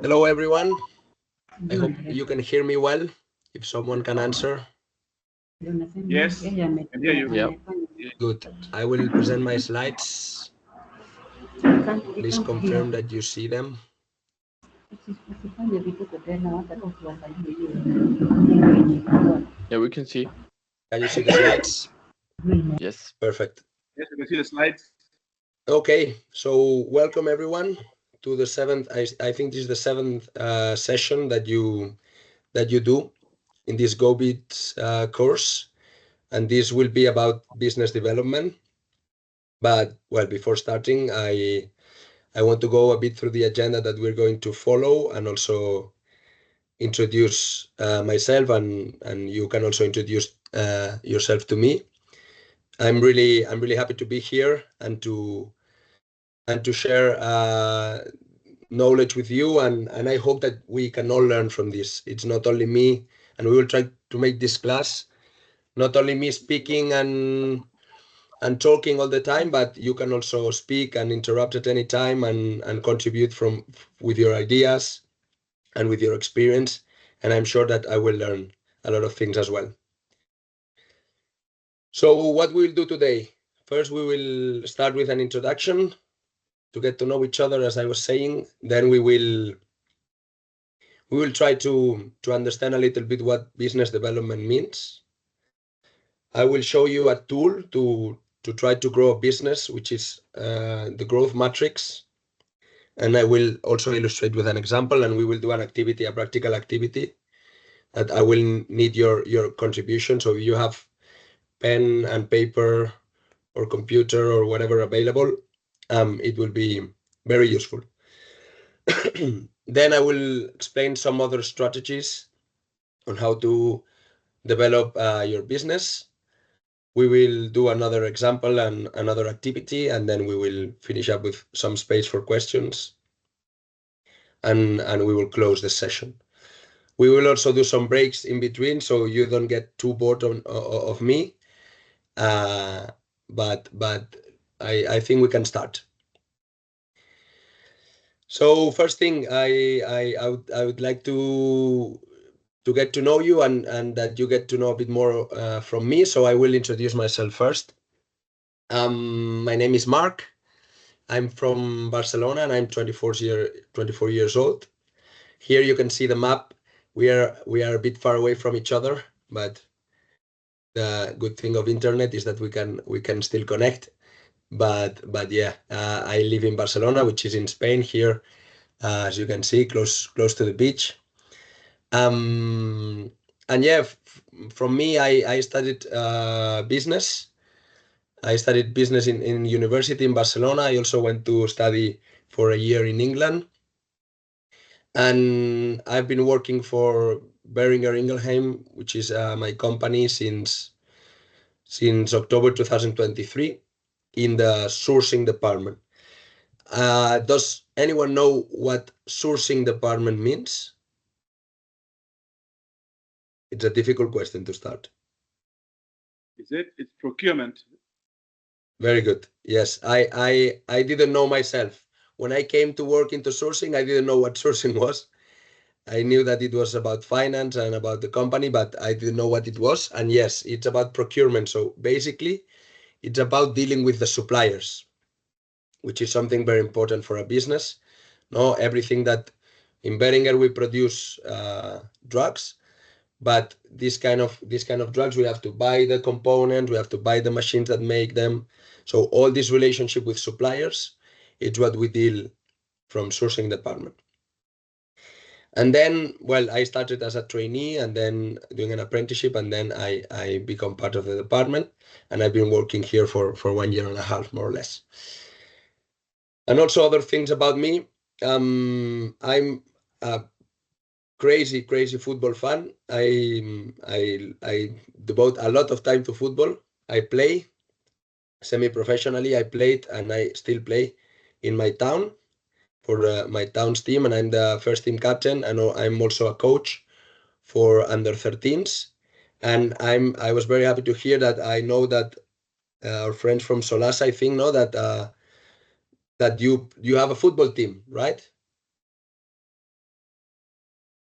Hello, everyone. I hope you can hear me well. If someone can answer. Yes, I can hear you. Yeah. Good. I will present my slides. Please confirm that you see them. Yeah, we can see. Can you see the slides? Yes. Perfect. Yes, I can see the slides. Okay, so welcome everyone to the seventh. I think this is the seventh session that you do in this GOBIZ course, and this will be about business development. But well, before starting, I want to go a bit through the agenda that we're going to follow, and also introduce myself, and you can also introduce yourself to me. I'm really happy to be here and to share knowledge with you, and I hope that we can all learn from this. It's not only me, and we will try to make this class not only me speaking and talking all the time, but you can also speak and interrupt at any time and contribute with your ideas and with your experience. And I'm sure that I will learn a lot of things as well. So what we'll do today, first we will start with an introduction to get to know each other, as I was saying. Then we will try to understand a little bit what business development means. I will show you a tool to try to grow a business, which is the growth matrix. And I will also illustrate with an example, and we will do an activity, a practical activity that I will need your contribution. So if you have pen and paper or computer or whatever available, it will be very useful. Then I will explain some other strategies on how to develop your business. We will do another example and another activity, and then we will finish up with some space for questions, and we will close the session. We will also do some breaks in between, so you don't get too bored of me. But I think we can start. So first thing, I would like to get to know you, and that you get to know a bit more from me. So I will introduce myself first. My name is Mark. I'm from Barcelona, and I'm 24 years old. Here you can see the map. We are a bit far away from each other, but the good thing of internet is that we can still connect. But yeah, I live in Barcelona, which is in Spain. Here, as you can see, close to the beach. And yeah, from me, I studied business. I studied business in university in Barcelona. I also went to study for a year in England. And I've been working for Boehringer Ingelheim, which is my company since October 2023 in the sourcing department. Does anyone know what sourcing department means? It's a difficult question to start. Is it? It's procurement. Very good. Yes, I didn't know myself. When I came to work into sourcing, I didn't know what sourcing was. I knew that it was about finance and about the company, but I didn't know what it was. And yes, it's about procurement. So basically, it's about dealing with the suppliers, which is something very important for a business. No, everything that in Boehringer we produce drugs, but this kind of drugs, we have to buy the components, we have to buy the machines that make them. So all this relationship with suppliers, it's what we deal from sourcing department. And then, well, I started as a trainee and then doing an apprenticeship, and then I become part of the department, and I've been working here for 1 year and a half, more or less. And also other things about me, I'm a crazy football fan. I devote a lot of time to football. I play semi-professionally. I played and I still play in my town for my town's team, and I'm the first team captain. And I'm also a coach for under 13s. And I was very happy to hear that. I know that our friends from Solas, I think, know that that you have a football team, right?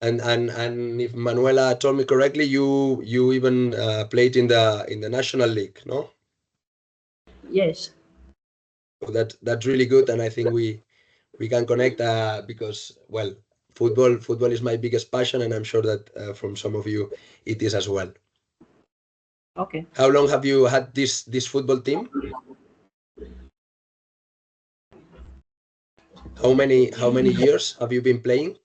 And if Manuela told me correctly, you even played in the national league, no? Yes. So that's really good, and I think we can connect because, well, football is my biggest passion, and I'm sure that from some of you it is as well. Okay. How long have you had this football team? How many years have you been playing?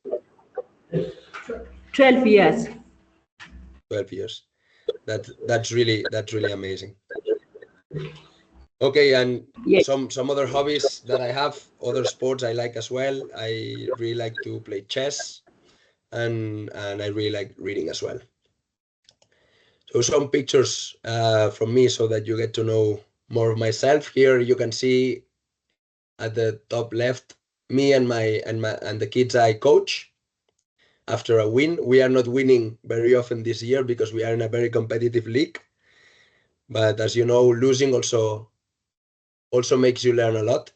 12 years. 12 years. That's really amazing. Okay, and Yes. some other hobbies that I have, other sports I like as well. I really like to play chess, and I really like reading as well. So some pictures from me so that you get to know more of myself. Here you can see at the top left me and the kids I coach. After a win, we are not winning very often this year because we are in a very competitive league. But as you know, losing also makes you learn a lot.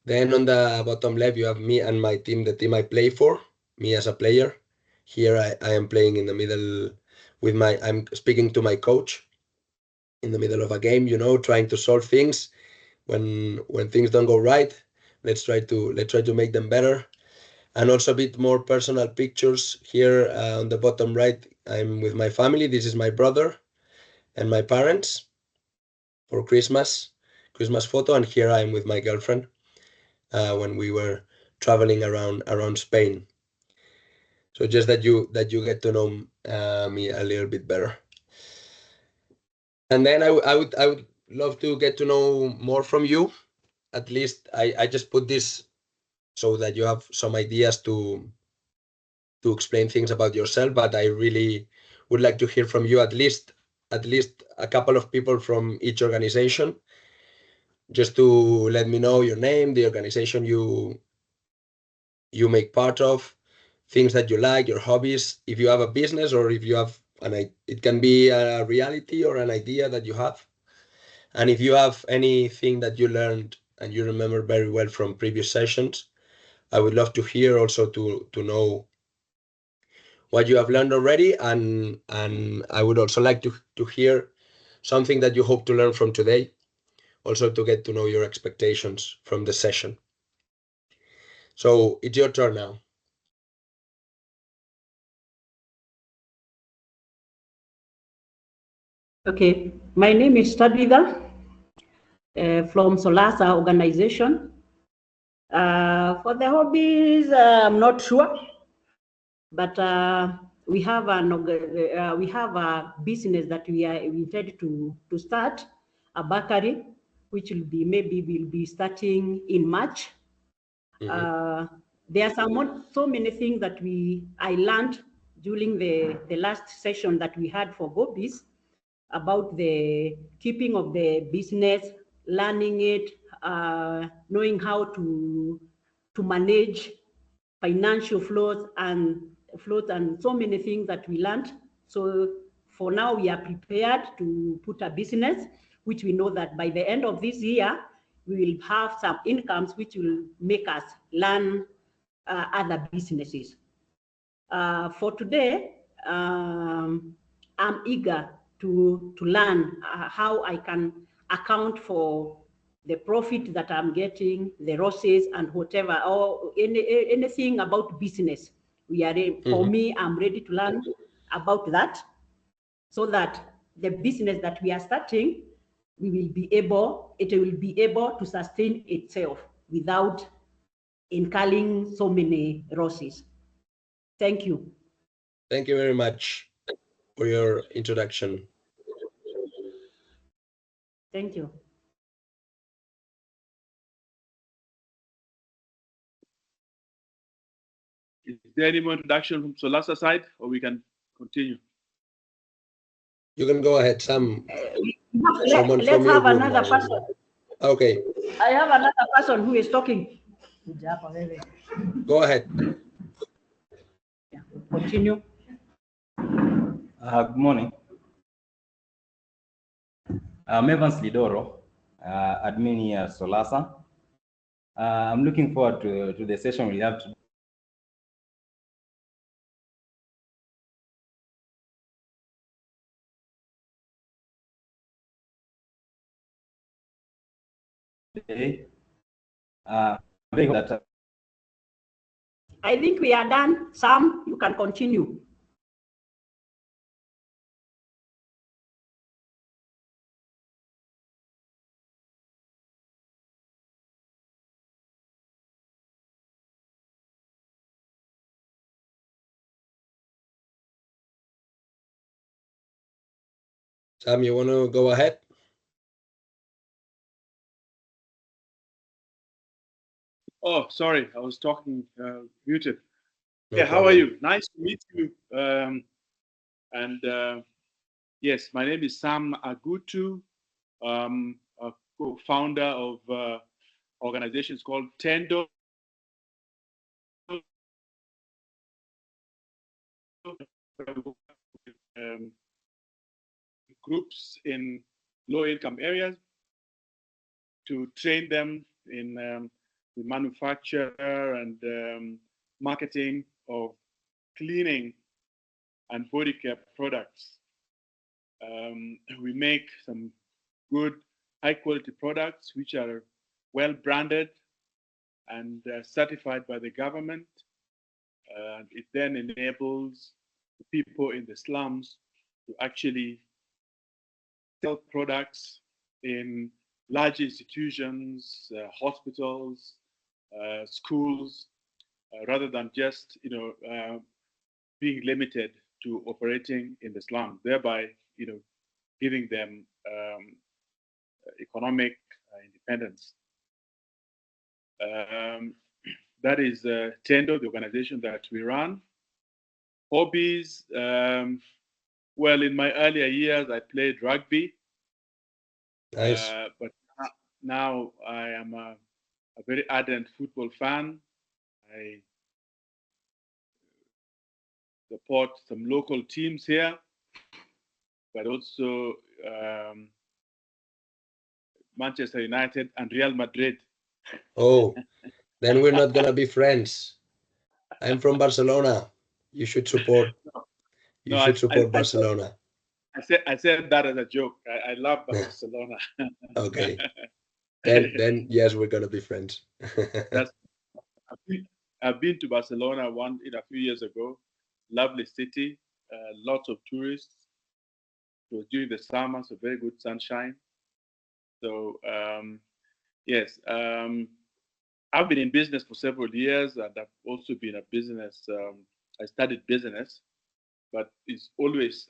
Then on the bottom left, you have me and my team, the team I play for, me as a player. Here I am playing in the middle with I'm speaking to my coach in the middle of a game, trying to solve things when things don't go right. Let's try to make them better. And also a bit more personal pictures here on the bottom right. I'm with my family. This is my brother and my parents for Christmas photo. And here I'm with my girlfriend when we were traveling around Spain. So just that you get to know me a little bit better. And then I would love to get to know more from you. At least I just put this so that you have some ideas to explain things about yourself, but I really would like to hear from you, at least a couple of people from each organization, just to let me know your name, the organization you make part of, things that you like, your hobbies, if you have a business, or if you have it can be a reality or an idea that you have. And if you have anything that you learned and you remember very well from previous sessions, I would love to hear, also to know what you have learned already, and I would also like to hear something that you hope to learn from today, also to get to know your expectations from the session. So it's your turn now. Okay. My name is Tadwitha from Solasa organization. For the hobbies, I'm not sure, but we have a business that we intend to start, a bakery, which will be starting in March. There are so many things that I learned during the last session that we had for GOBIZ about the keeping of the business, learning it, knowing how to manage financial flows and so many things that we learned. So for now, we are prepared to put a business, which we know that by the end of this year, we will have some incomes which will make us learn other businesses. For today, I'm eager to learn how I can account for the profit that I'm getting, the losses, and whatever, or anything about business. For me, I'm ready to learn about that, so that the business that we are starting, it will be able to sustain itself without incurring so many losses. Thank you. Thank you very much for your introduction. Thank you. Is there any more introduction from Solasa side, or we can continue? You can go ahead, Sam. Let's have another person. Okay. I have another person who is talking. Go ahead. Yeah. Continue. Good morning. I'm Evans Lidoro, admin here at Solasa. I'm looking forward to the session we have today. today. Very good that I think we are done. Sam, you can continue. Sam, you want to go ahead? Oh, sorry, I was talking muted. No Yeah, how are problem. you? Nice to meet you. Yes, my name is Sam Agutu. A co-founder of organizations called Tendo. Groups in low-income areas to train them in the manufacture and marketing of cleaning and body care products. We make some good, high-quality products which are well branded and certified by the government. It then enables the people in the slums to actually sell products in large institutions, hospitals, schools, rather than just being limited to operating in the slum, thereby giving them economic independence. That is Tendo, the organization that we run. Hobbies, well, in my earlier years, I played rugby. Nice. But now I am a very ardent football fan. I support some local teams here, but also Manchester United and Real Madrid. Oh, then we're not gonna be friends. I'm from Barcelona. You should support. You should support Barcelona. I said that as a joke. I love Barcelona. Okay. Then yes, we're gonna be friends. That's I've been to Barcelona a few years ago. Lovely city, lots of tourists. It was during the summer, so very good sunshine. So yes, I've been in business for several years, and I've also been a business. I studied business, but it's always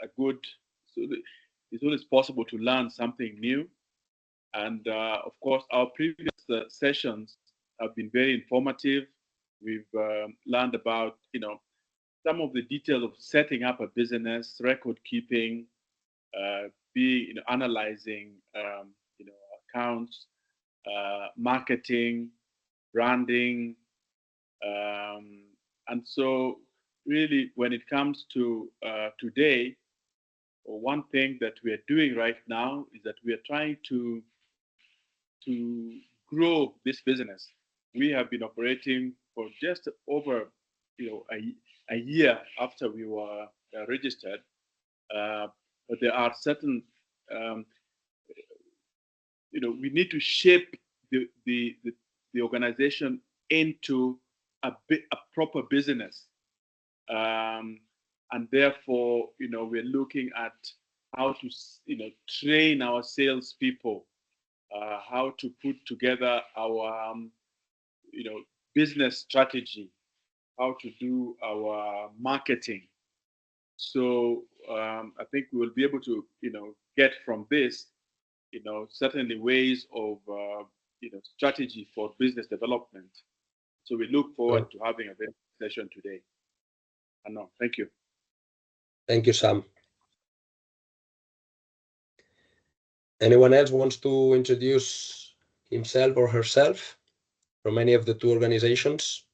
it's always possible to learn something new. And of course, our previous sessions have been very informative. We've learned about some of the details of setting up a business, record keeping, analyzing accounts, marketing, branding, and so really when it comes to today, one thing that we are doing right now is that we are trying to grow this business. We have been operating for just over a year after we were registered, but there are certain we need to shape the organization into a proper business, and therefore we're looking at how to train our salespeople, how to put together our business strategy, how to do our marketing. So I think we will be able to get from this certainly ways of strategy for business development. So we look forward to having a very good session today. Arnau, thank you. Thank you, Sam. Anyone else wants to introduce himself or herself from any of the two organizations?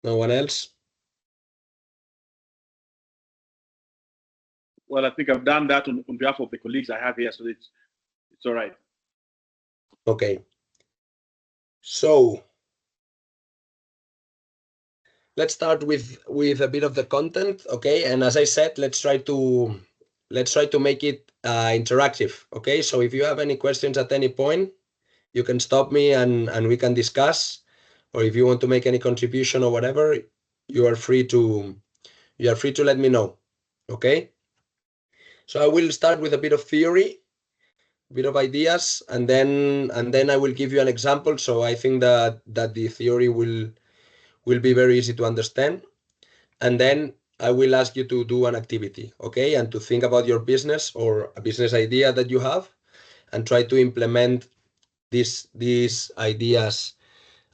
No one else? Well, I think I've done that on behalf of the colleagues I have here, so it's all right. Okay. So let's start with a bit of the content, okay? And as I said, let's try to make it interactive, okay? So if you have any questions at any point, you can stop me and we can discuss. Or if you want to make any contribution or whatever, you are free to let me know, okay? So I will start with a bit of theory, a bit of ideas, and then I will give you an example. So I think that the theory will be very easy to understand. And then I will ask you to do an activity, okay? And to think about your business or a business idea that you have and try to implement these ideas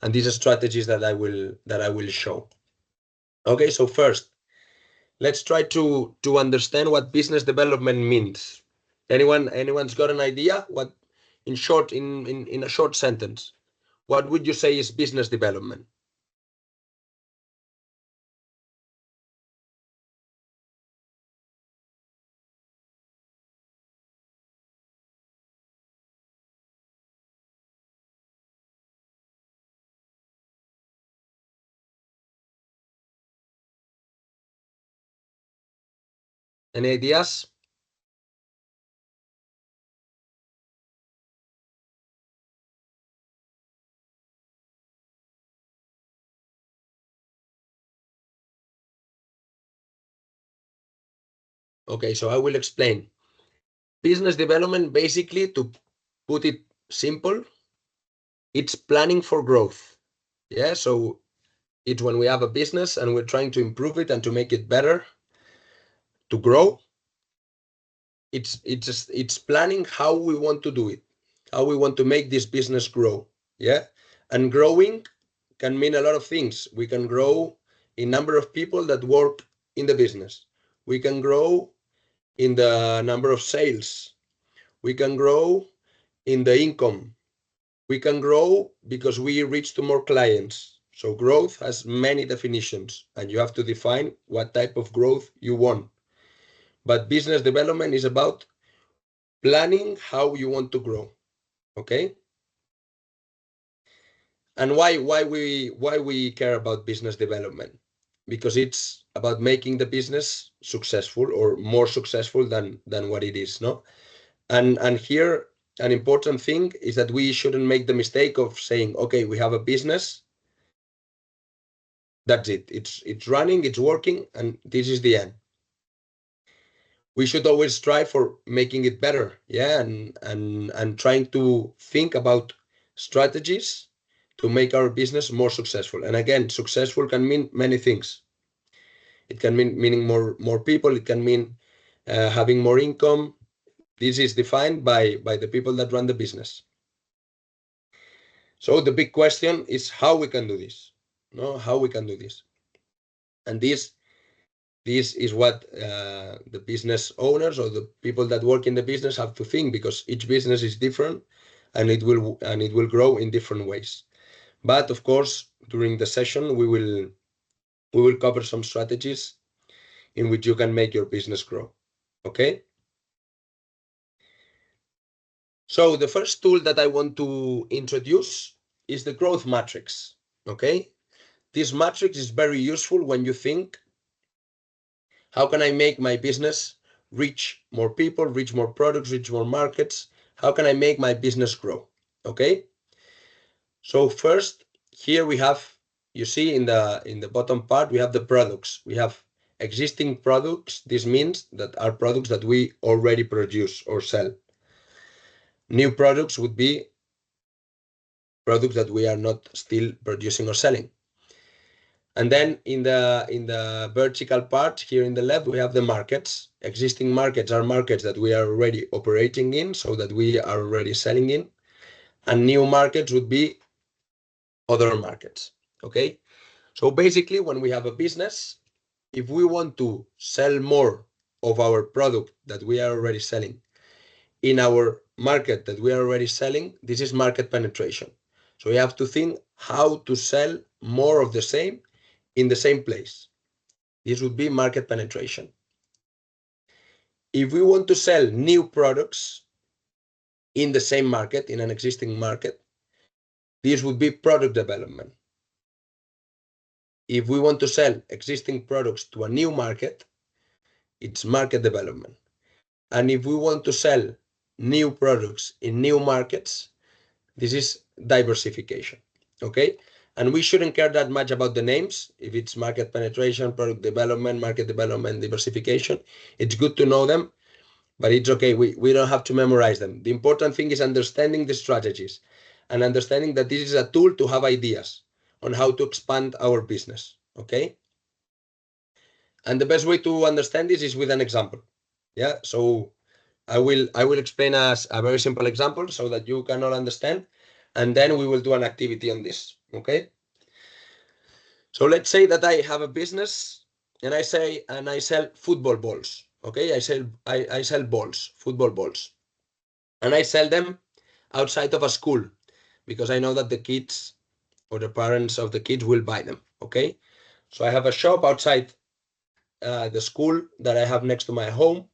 and these strategies that I will show. Okay, so first, let's try to understand what business development means. Anyone's got an idea? What, in short, in a short sentence, what would you say is business development? Any ideas? Okay, so I will explain. Business development, basically, to put it simple, it's planning for growth. Yeah, so it's when we have a business and we're trying to improve it and to make it better, to grow. It's planning how we want to do it, how we want to make this business grow. Yeah, and growing can mean a lot of things. We can grow in number of people that work in the business. We can grow in the number of sales. We can grow in the income. We can grow because we reach to more clients. So growth has many definitions, and you have to define what type of growth you want. But business development is about planning how you want to grow. Okay? And why we care about business development? Because it's about making the business successful or more successful than what it is, no? And here an important thing is that we shouldn't make the mistake of saying, okay, we have a business, that's it. It's running, it's working, and this is the end. We should always strive for making it better, yeah, and trying to think about strategies to make our business more successful. And again, successful can mean many things. It can mean meaning more people. It can mean having more income. This is defined by the people that run the business. So the big question is how we can do this. No, how we can do this. And this is what the business owners or the people that work in the business have to think, because each business is different and it will grow in different ways. But of course, during the session, we will cover some strategies in which you can make your business grow. Okay? So the first tool that I want to introduce is the growth matrix. Okay? This matrix is very useful when you think, how can I make my business reach more people, reach more products, reach more markets? How can I make my business grow? Okay? So first, here we have, you see in the bottom part, we have the products. We have existing products. This means that are products that we already produce or sell. New products would be products that we are not still producing or selling. And then in the vertical part here in the left, we have the markets. Existing markets are markets that we are already operating in, so that we are already selling in. And new markets would be other markets. Okay? So basically, when we have a business, if we want to sell more of our product that we are already selling in our market that we are already selling, this is market penetration. So we have to think how to sell more of the same in the same place. This would be market penetration. If we want to sell new products in the same market, in an existing market, this would be product development. If we want to sell existing products to a new market, it's market development. And if we want to sell new products in new markets, this is diversification, okay? And we shouldn't care that much about the names. If it's market penetration, product development, market development, diversification, it's good to know them, but it's okay. We don't have to memorize them. The important thing is understanding the strategies and understanding that this is a tool to have ideas on how to expand our business, okay? And the best way to understand this is with an example. Yeah, so I will explain us a very simple example so that you can all understand, and then we will do an activity on this, okay? So let's say that I have a business and I sell football balls, okay? I sell balls, football balls, and I sell them outside of a school because I know that the kids or the parents of the kids will buy them, okay? So I have a shop outside the school that I have next to my home,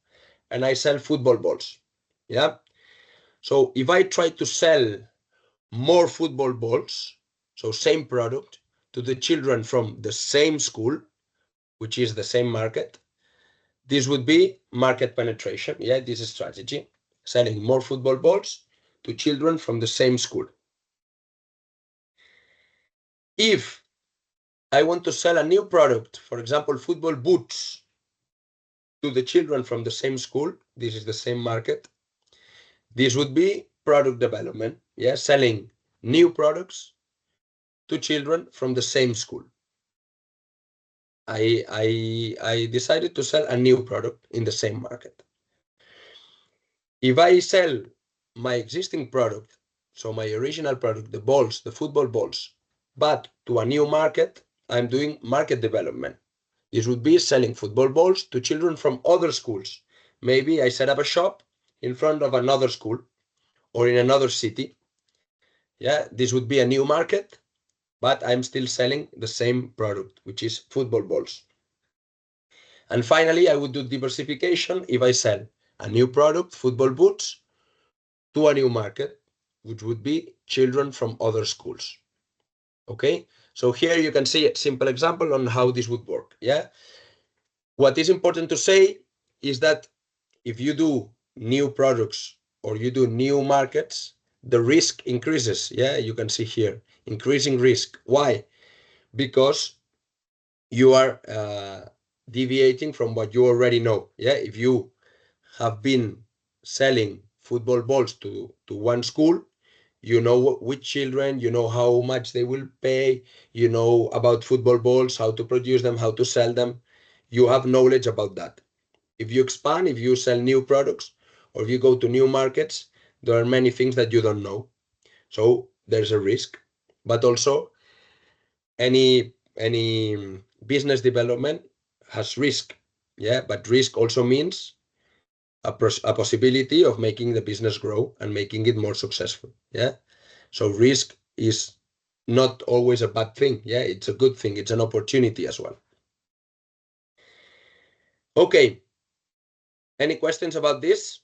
and I sell football balls. Yeah. So if I try to sell more football balls, so same product, to the children from the same school, which is the same market, this would be market penetration. Yeah, this is strategy, selling more football balls to children from the same school. If I want to sell a new product, for example, football boots, to the children from the same school, this is the same market, this would be product development. Yeah, selling new products to children from the same school. I decided to sell a new product in the same market. If I sell my existing product, so my original product, the balls, the football balls, but to a new market, I'm doing market development. This would be selling football balls to children from other schools. Maybe I set up a shop in front of another school or in another city. Yeah, this would be a new market, but I'm still selling the same product, which is football balls. And finally, I would do diversification if I sell a new product, football boots, to a new market, which would be children from other schools. Okay, so here you can see a simple example on how this would work. Yeah, what is important to say is that if you do new products or you do new markets, the risk increases. Yeah, you can see here increasing risk. Why? Because you are deviating from what you already know. Yeah, if you have been selling football balls to one school, you know which children, you know how much they will pay, you know about football balls, how to produce them, how to sell them. You have knowledge about that. If you expand, if you sell new products, or if you go to new markets, there are many things that you don't know. So there's a risk, but also any business development has risk. Yeah, but risk also means a possibility of making the business grow and making it more successful. Yeah, so risk is not always a bad thing. Yeah, it's a good thing. It's an opportunity as well. Okay, any questions about this?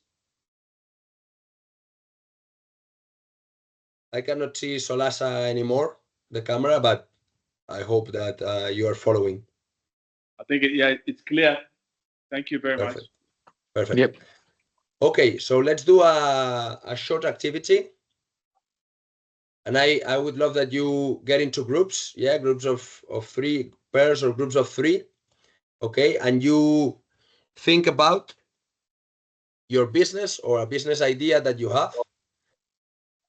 I cannot see Solasa anymore, the camera, but I hope that you are following. I think it's clear. Thank you very much. Perfect. Yep. Okay, so let's do a short activity. And I would love that you get into groups. Yeah, groups of 3 pairs or groups of 3. Okay, and you think about your business or a business idea that you have.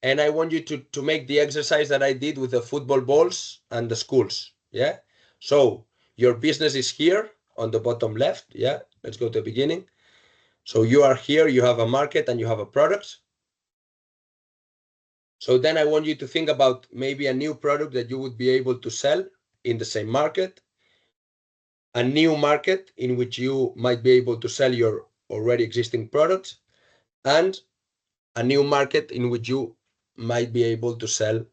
And I want you to make the exercise that I did with the football balls and the schools. Yeah. So your business is here on the bottom left. Yeah. Let's go to the beginning. So you are here, you have a market and you have a product. So then I want you to think about maybe a new product that you would be able to sell in the same market, a new market in which you might be able to sell your already existing products, and a new market in which you might be able to sell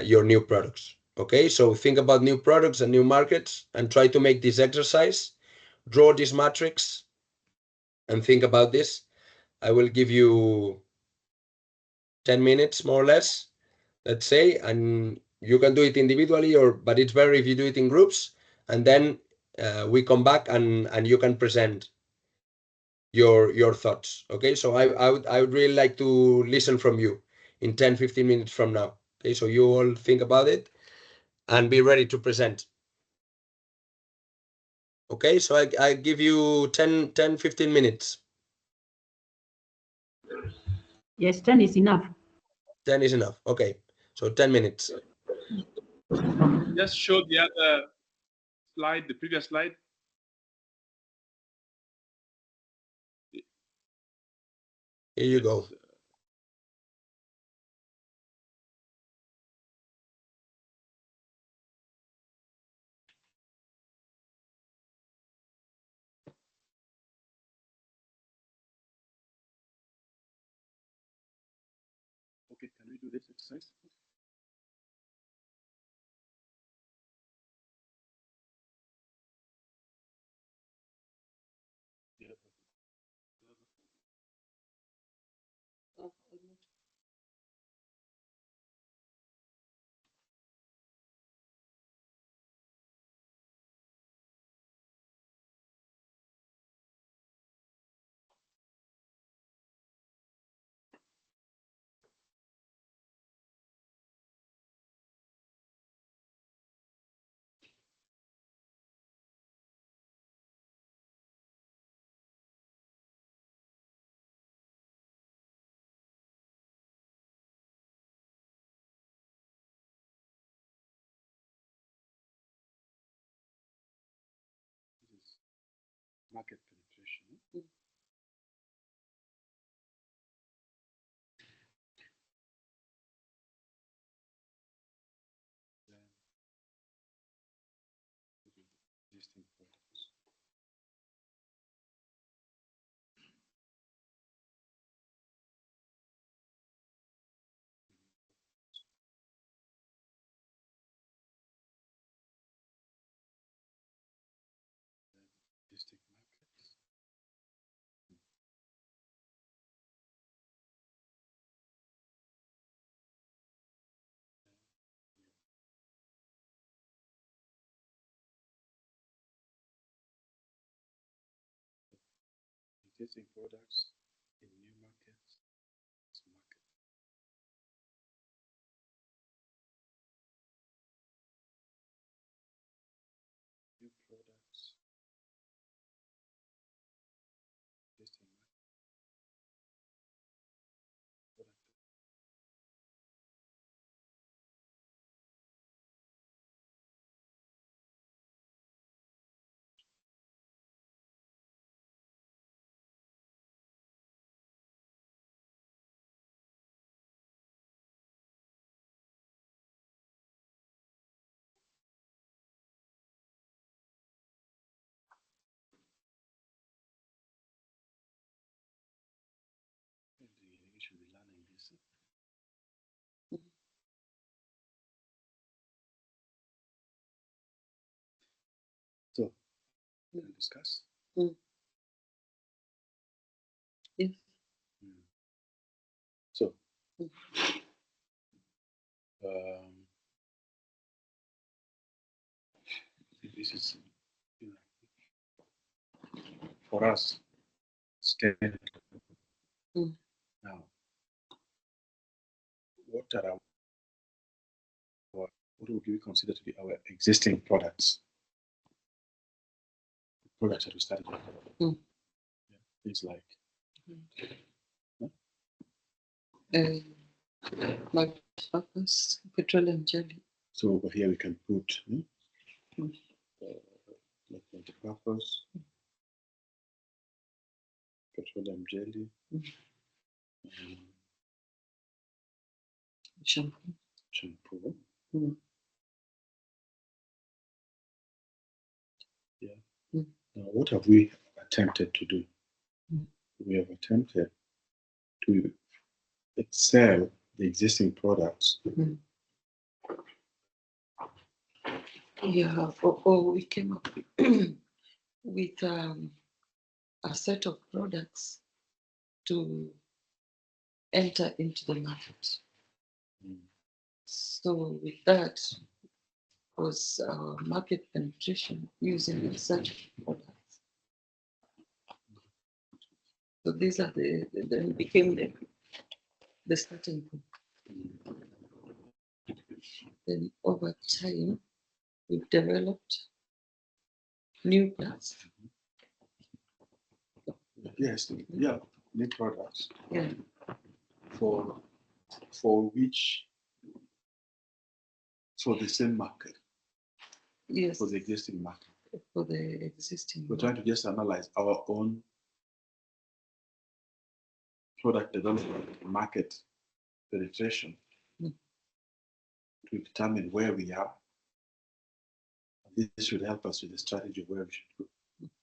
your new products. Okay, so think about new products and new markets and try to make this exercise, draw this matrix and think about this. I will give you 10 minutes more or less, let's say, and you can do it individually, but it's better if you do it in groups, and then we come back and you can present your thoughts. Okay, so I would really like to listen from you in 10-15 minutes from now. Okay, so you all think about it and be ready to present. Okay, so I give you 10-15 minutes. Yes, 10 is enough. 10 is enough. Okay, so 10 minutes. Just show the other slide, the previous slide. Here you go. Okay, can we do this exercise? Yeah. This is market penetration. Then existing products. Existing markets. Existing products in new markets. Market. New products. Existing market. Product. You should be learning this. So, we can discuss. Yes. So, this is, you know, for us, standard. Now, what would we consider to be our existing products? Products that we started with. Yeah, things like Multi-purpose petroleum jelly. so over here we can put multi-purpose petroleum jelly, shampoo. Yeah. Now, what have we attempted to do? We have attempted to excel the existing products. Yeah, or we came up with a set of products to enter into the market. So with that was our market penetration using such products. So these are then became the starting point. Then over time, we've developed new products. Yes, yeah, new products Yeah, for the same market, yes, for the existing market. for the existing. We're trying to just analyze our own product development, market penetration Mm. to determine where we are. This should help us with the strategy of where we should go.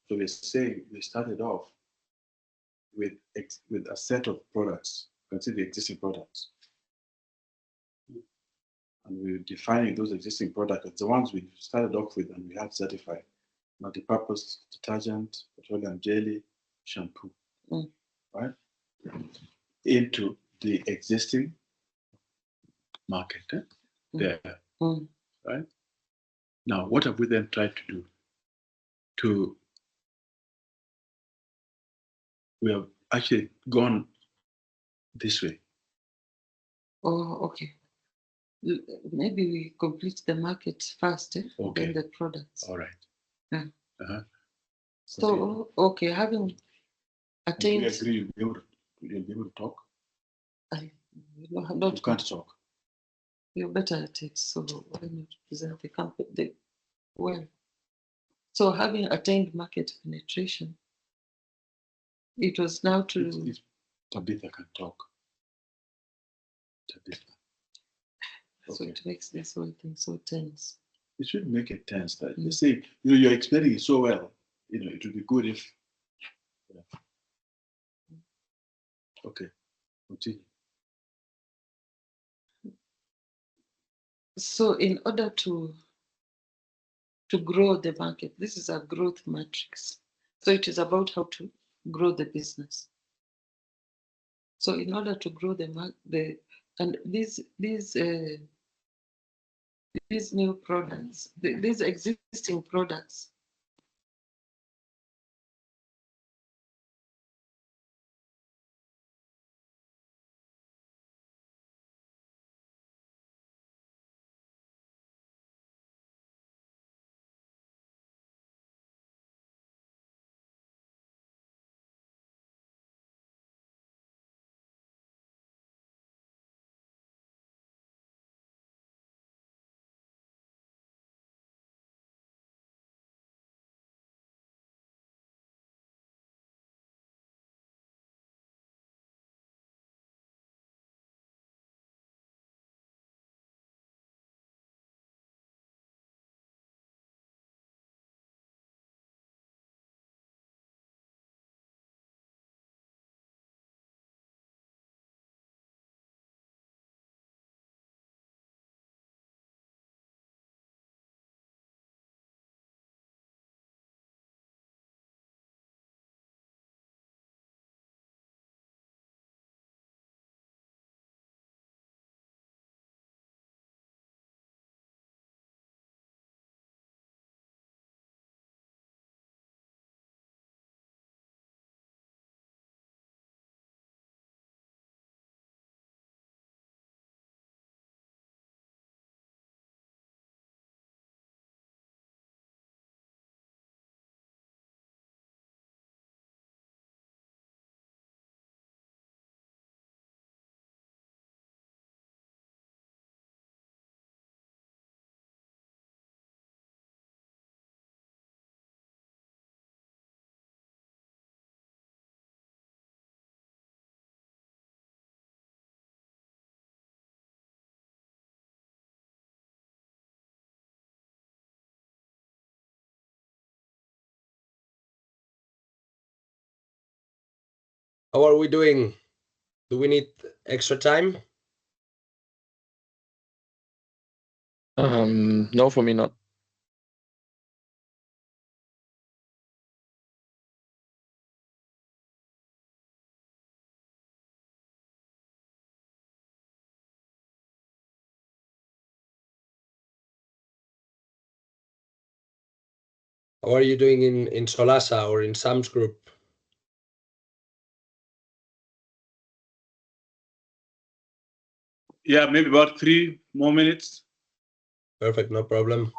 So we're saying we started off with a set of products, consider the existing products. And we're defining those existing products as the ones we started off with and we had certified. Multi-purpose detergent, petroleum jelly, shampoo, right? Into the existing market there, right? Now, what have we then tried to do? We have actually gone this way. Oh, okay. Maybe we complete the market first, Okay. then the products. All right. Yeah. Uh-huh. So, okay, having We attained. agree you'll be able to talk. Not You can't talk. You're better at it, so why not present the company well? So having attained market penetration, it was now to. If Tabitha can talk. Tabitha. So Okay. it makes this whole thing so tense. It should make it tense. That you see, you're explaining it so well. It would be good if. Okay, continue. So in order to grow the market, this is a growth matrix. So it is about how to grow the business. So in order to grow and these new products, these existing products, How are we doing? Do we need extra time? No, for me not. How are you doing in Solasa or in Sam's group? Yeah, maybe about 3 more minutes. Perfect, no problem.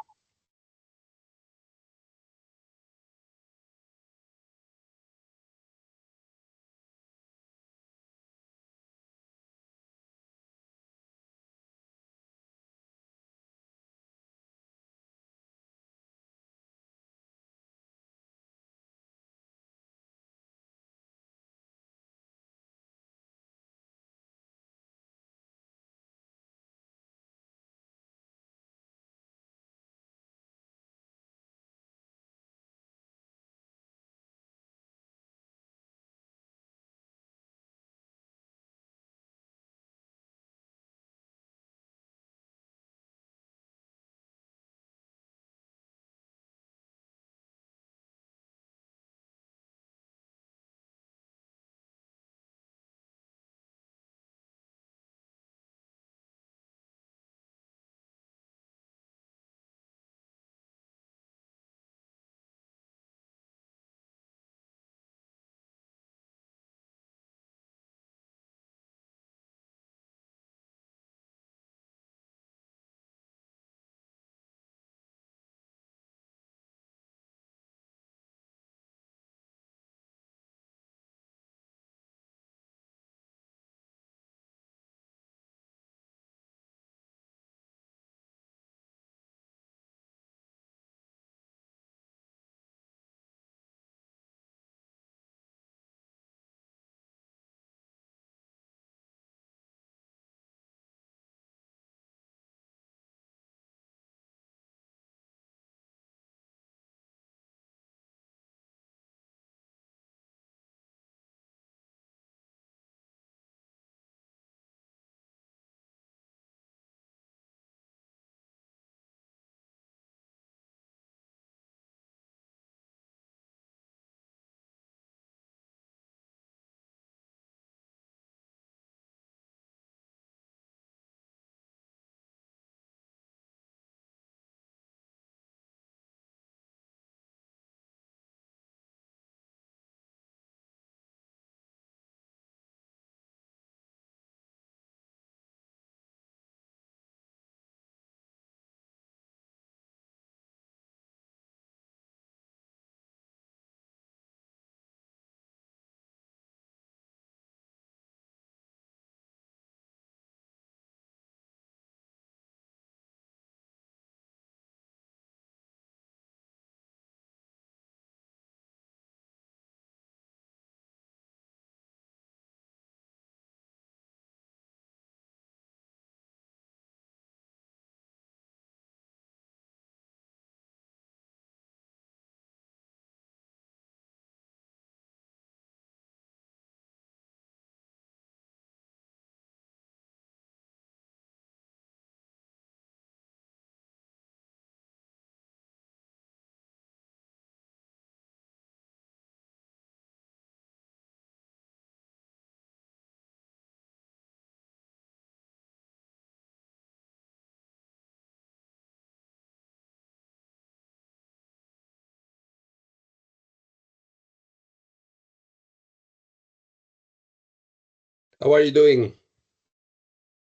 How are you doing?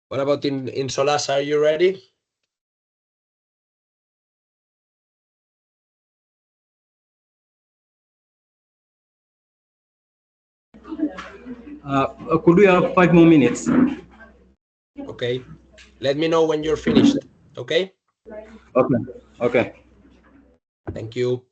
What about in Solasa? Are you ready? Could we have 5 more minutes? Okay. Let me know when you're finished. Okay. Okay. Okay. Thank you.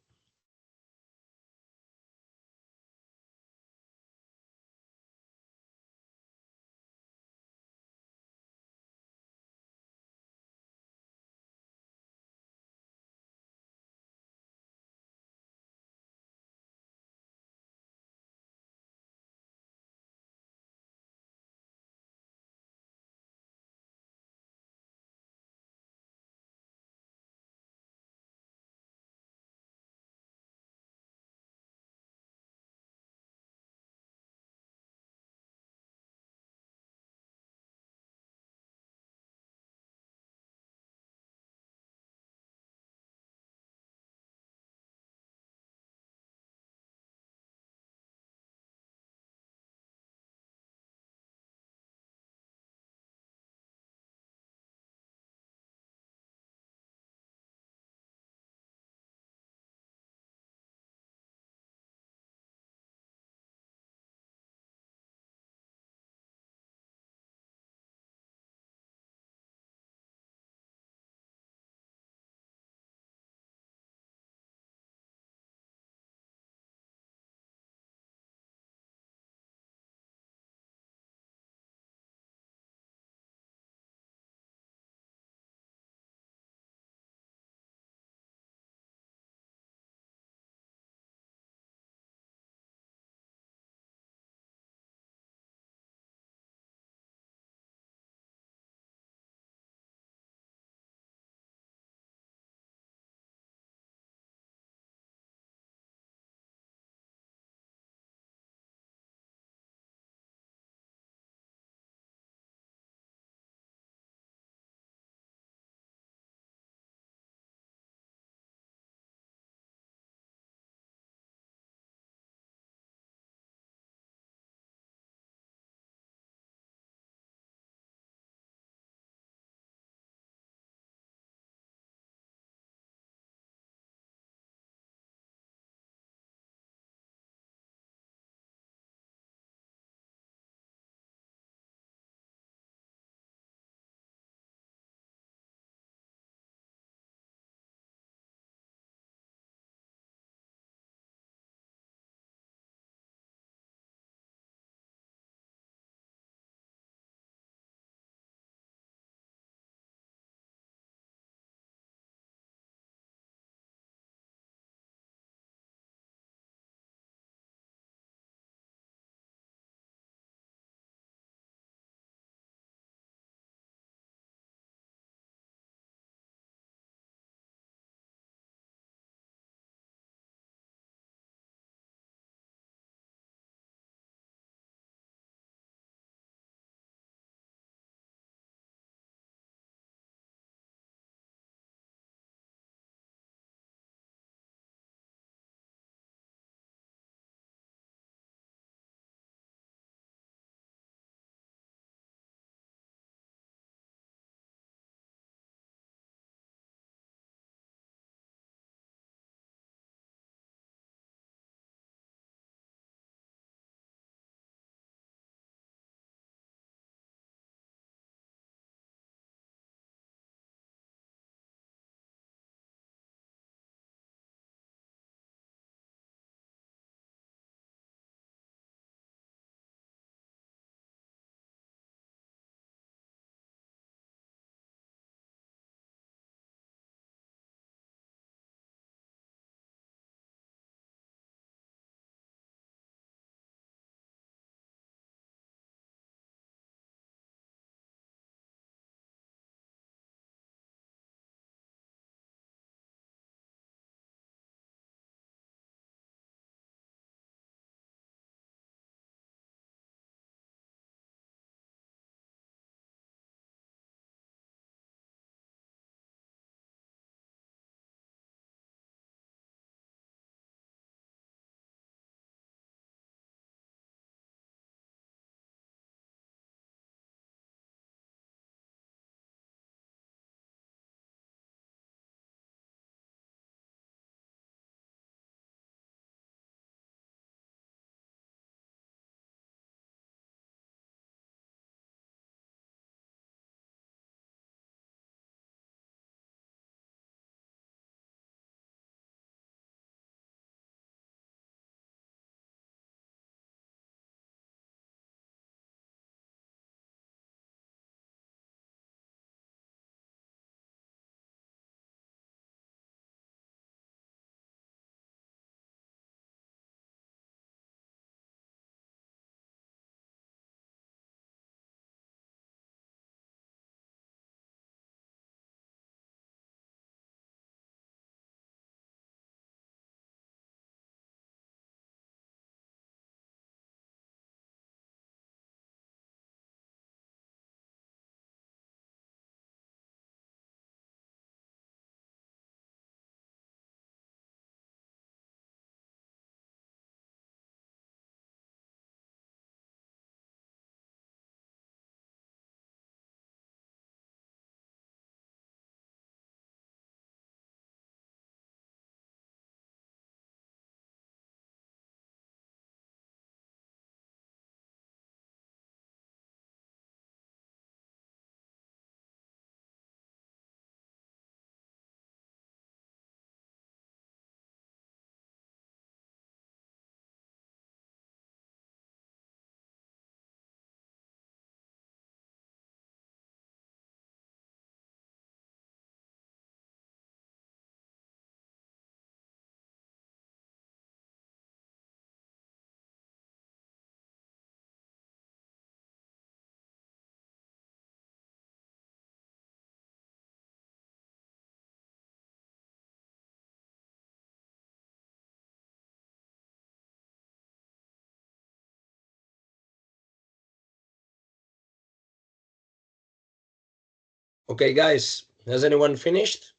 Okay, guys, has anyone finished?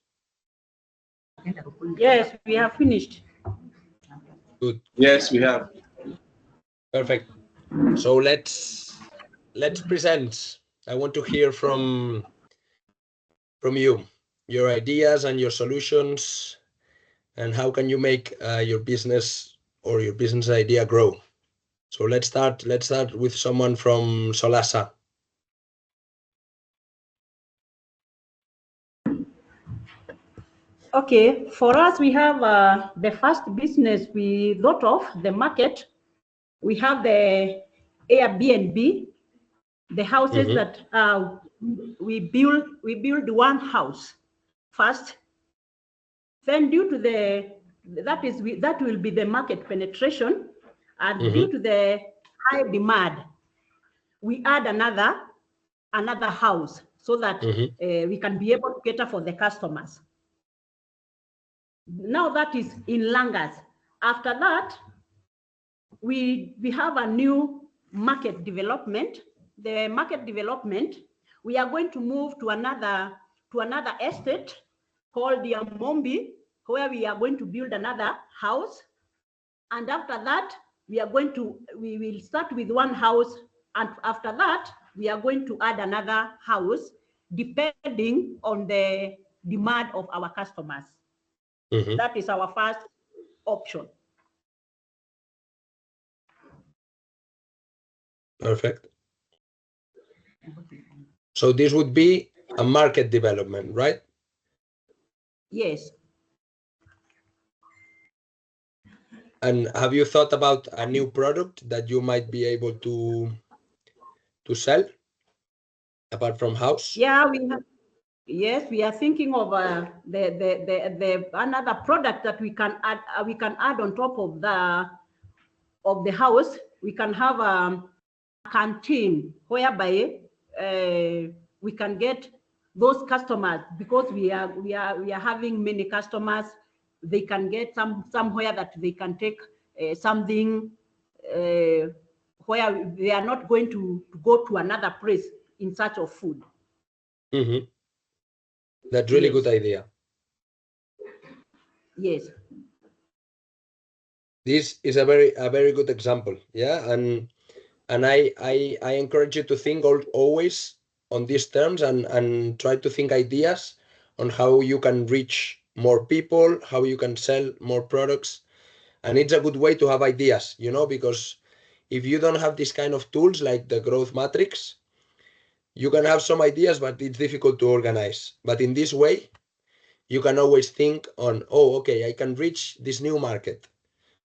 Yes, we have finished. Good. Yes, we have. Perfect. So let's present. I want to hear from you, your ideas and your solutions, and how can you make your business or your business idea grow. So let's start with someone from Solasa. Okay, for us, we have the first business we thought of, the market. We have the Airbnb, the houses that we build one house first. Then due to that will be the market penetration, and due to the high demand, we add another house so that we can be able to cater for the customers. Now that is in Langas. After that, we have a new market development. The market development, we are going to move to another estate called the Amombi, where we are going to build another house. And after that, we will start with one house, and after that, we are going to add another house depending on the demand of our customers. That is our first option. Perfect. So this would be a market development, right? Yes. And have you thought about a new product that you might be able to sell apart from house? Yeah, we have. Yes, we are thinking of the another product that we can add on top of the house. We can have a canteen whereby we can get those customers, because we are having many customers. They can get somewhere that they can take something where they are not going to go to another place in search of food. That's really good idea. Yes. This is a very good example. Yeah, and I encourage you to think always on these terms and try to think ideas on how you can reach more people, how you can sell more products. And it's a good way to have ideas, because if you don't have this kind of tools like the growth matrix, you can have some ideas, but it's difficult to organize. But in this way, you can always think on, oh, okay, I can reach this new market.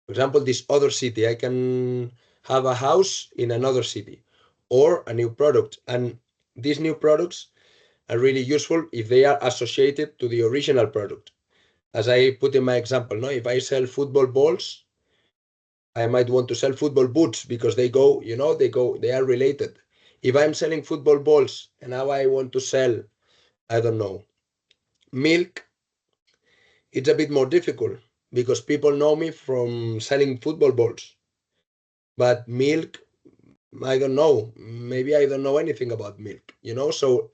For example, this other city, I can have a house in another city or a new product. And these new products are really useful if they are associated to the original product. As I put in my example, no, if I sell football balls, I might want to sell football boots because they are related. If I'm selling football balls and now I want to sell, I don't know, milk, it's a bit more difficult because people know me from selling football balls. But milk, I don't know. Maybe I don't know anything about milk, So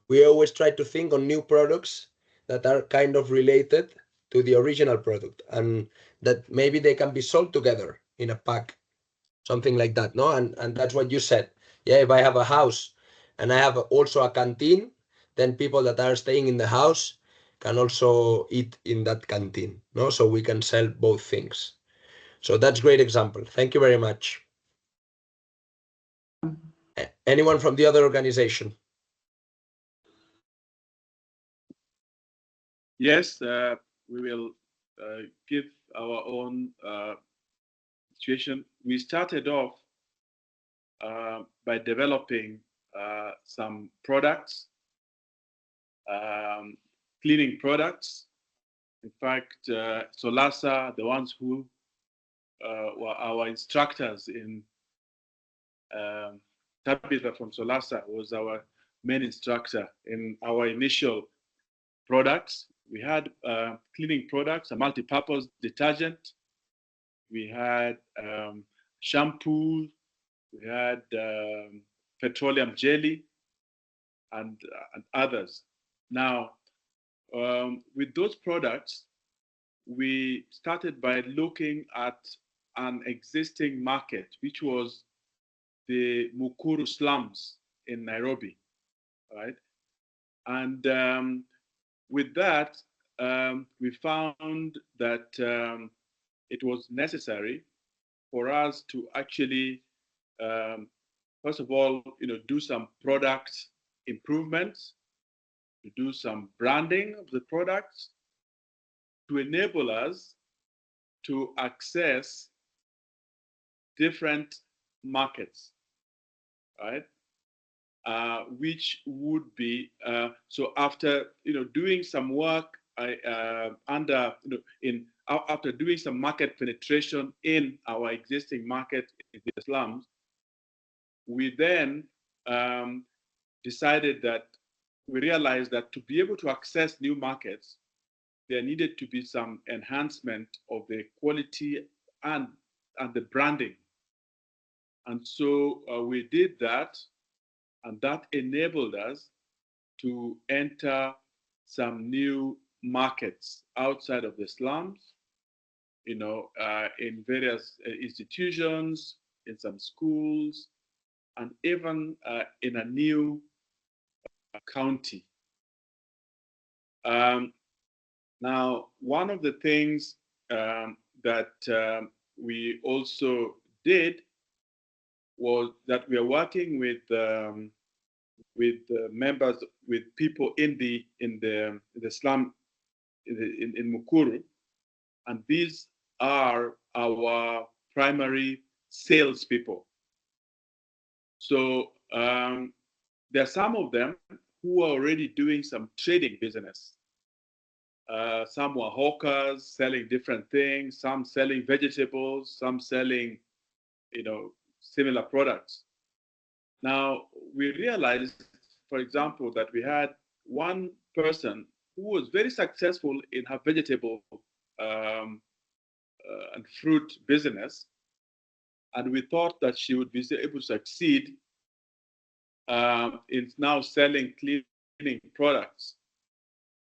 we always try to think on new products that are kind of related to the original product and that maybe they can be sold together in a pack, something like that, no? And that's what you said. Yeah, if I have a house and I have also a canteen, then people that are staying in the house can also eat in that canteen, no? So we can sell both things. So that's a great example. Thank you very much. Anyone from the other organization? Yes, we will give our own situation. We started off by developing some products, cleaning products. In fact, Solasa, the ones who were our instructors in Tabitha from Solasa was our main instructor in our initial products. We had cleaning products, a multi-purpose detergent. We had shampoo. We had petroleum jelly and others. Now, with those products, we started by looking at an existing market, which was the Mukuru slums in Nairobi, right? And with that, we found that it was necessary for us to actually, first of all, do some product improvements, to do some branding of the products, to enable us to access different markets, right? Which would be so after doing some work after doing some market penetration in our existing market in the slums, we then decided that we realized that to be able to access new markets, there needed to be some enhancement of the quality and the branding. And so we did that, and that enabled us to enter some new markets outside of the slums, in various institutions, in some schools, and even in a new county. Now, one of the things that we also did was that we are working with members, with people in the slum in Mukuru, and these are our primary salespeople. So there are some of them who are already doing some trading business. Some were hawkers selling different things, some selling vegetables, some selling, similar products. Now, we realized, for example, that we had one person who was very successful in her vegetable and fruit business, and we thought that she would be able to succeed in now selling cleaning products.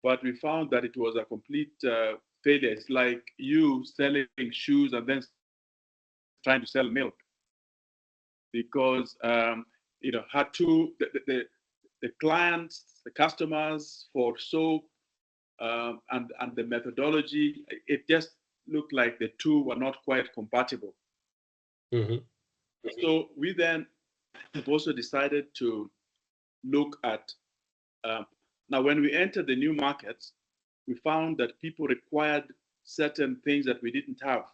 But we found that it was a complete failure. It's like you selling shoes and then trying to sell milk, because the clients, the customers for soap and the methodology, it just looked like the two were not quite compatible. Mm-hmm. So we then have also decided to look at now, when we entered the new markets, we found that people required certain things that we didn't have.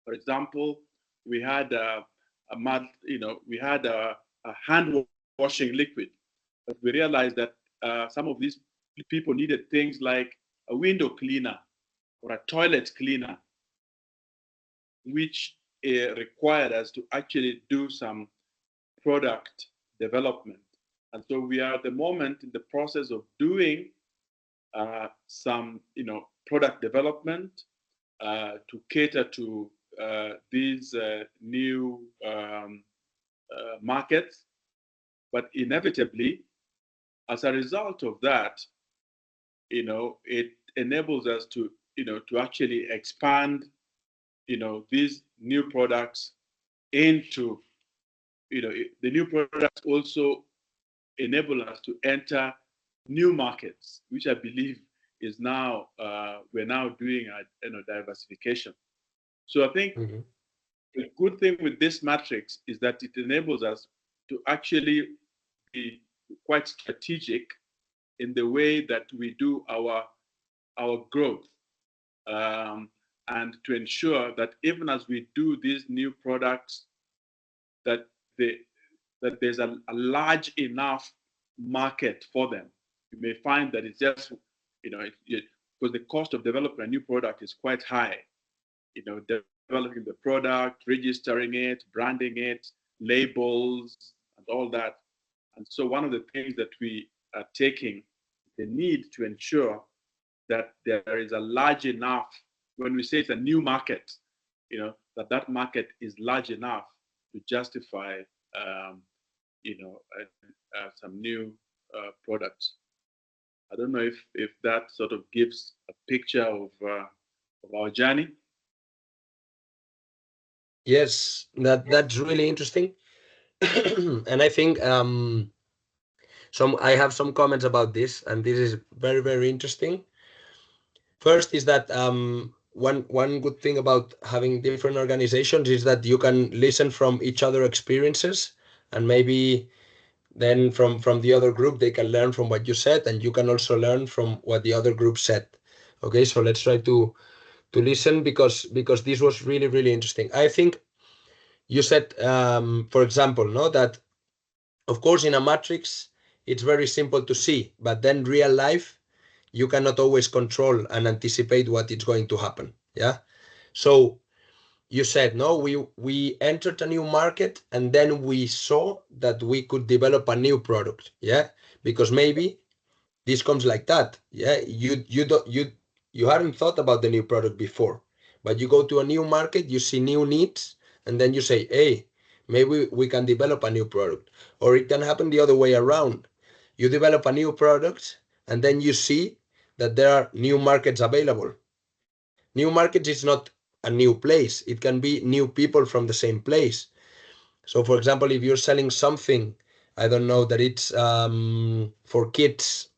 For example, we had a hand washing liquid, but we realized that some of these people needed things like a window cleaner or a toilet cleaner, which required us to actually do some product development. And so we are at the moment in the process of doing some, product development to cater to these new markets. But inevitably, as a result of that, it enables us to, to actually expand, these new products into, the new products also enable us to enter new markets, which I believe is now we're now doing a diversification. So I think the good thing with this matrix is that it enables us to actually be quite strategic in the way that we do our growth, and to ensure that even as we do these new products, that there's a large enough market for them. You may find that it's just, because the cost of developing a new product is quite high. Developing the product, registering it, branding it, labels, and all that. And so one of the things that we are taking the need to ensure that there is a large enough, when we say it's a new market, that market is large enough to justify some new products. I don't know if that sort of gives a picture of our journey. Yes, that's really interesting. And I think I have some comments about this, and this is very, very interesting. First is that one good thing about having different organizations is that you can listen from each other experiences, and maybe then from the other group they can learn from what you said, and you can also learn from what the other group said. Okay, so let's try to listen, because this was really, really interesting. I think you said, for example, no, that of course in a matrix it's very simple to see, but then real life you cannot always control and anticipate what is going to happen. Yeah. So you said, no, we entered a new market and then we saw that we could develop a new product. Yeah. Because maybe this comes like that. Yeah. You hadn't thought about the new product before, but you go to a new market, you see new needs, and then you say, hey, maybe we can develop a new product. Or it can happen the other way around. You develop a new product and then you see that there are new markets available. New markets is not a new place. It can be new people from the same place. So for example, if you're selling something, I don't know, that it's for kids,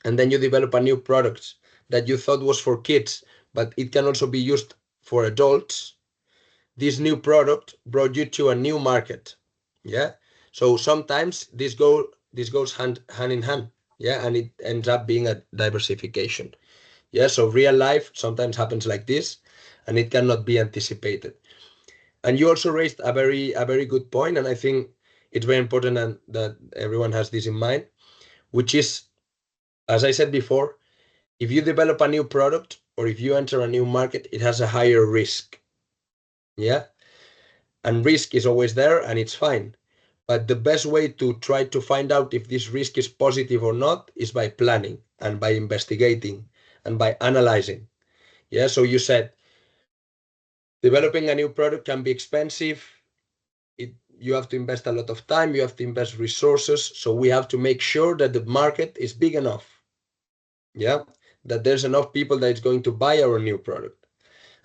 and then you develop a new product that you thought was for kids, but it can also be used for adults, this new product brought you to a new market. Yeah. So sometimes this goes hand in hand. Yeah. And it ends up being a diversification. Yeah. So real life sometimes happens like this, and it cannot be anticipated. And you also raised a very good point, and I think it's very important and that everyone has this in mind, which is, as I said before, if you develop a new product or if you enter a new market, it has a higher risk. Yeah. And risk is always there and it's fine. But the best way to try to find out if this risk is positive or not is by planning and by investigating and by analyzing. Yeah. So you said developing a new product can be expensive. You have to invest a lot of time, you have to invest resources. So we have to make sure that the market is big enough. Yeah. That there's enough people that is going to buy our new product.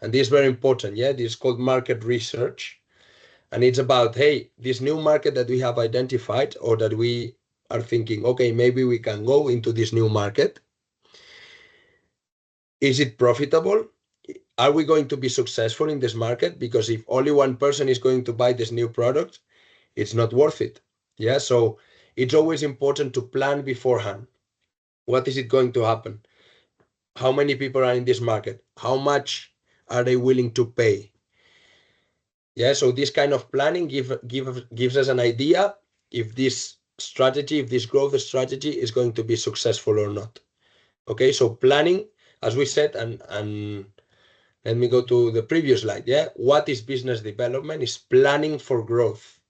And this is very important. Yeah. This is called market research. And it's about, hey, this new market that we have identified, or that we are thinking, okay, maybe we can go into this new market. Is it profitable? Are we going to be successful in this market? Because if only one person is going to buy this new product, it's not worth it. Yeah. So it's always important to plan beforehand. What is it going to happen? How many people are in this market? How much are they willing to pay? Yeah, so this kind of planning gives us an idea if this strategy, if this growth strategy is going to be successful or not. Okay, so planning, as we said, and let me go to the previous slide. Yeah, what is business development? Is planning for growth.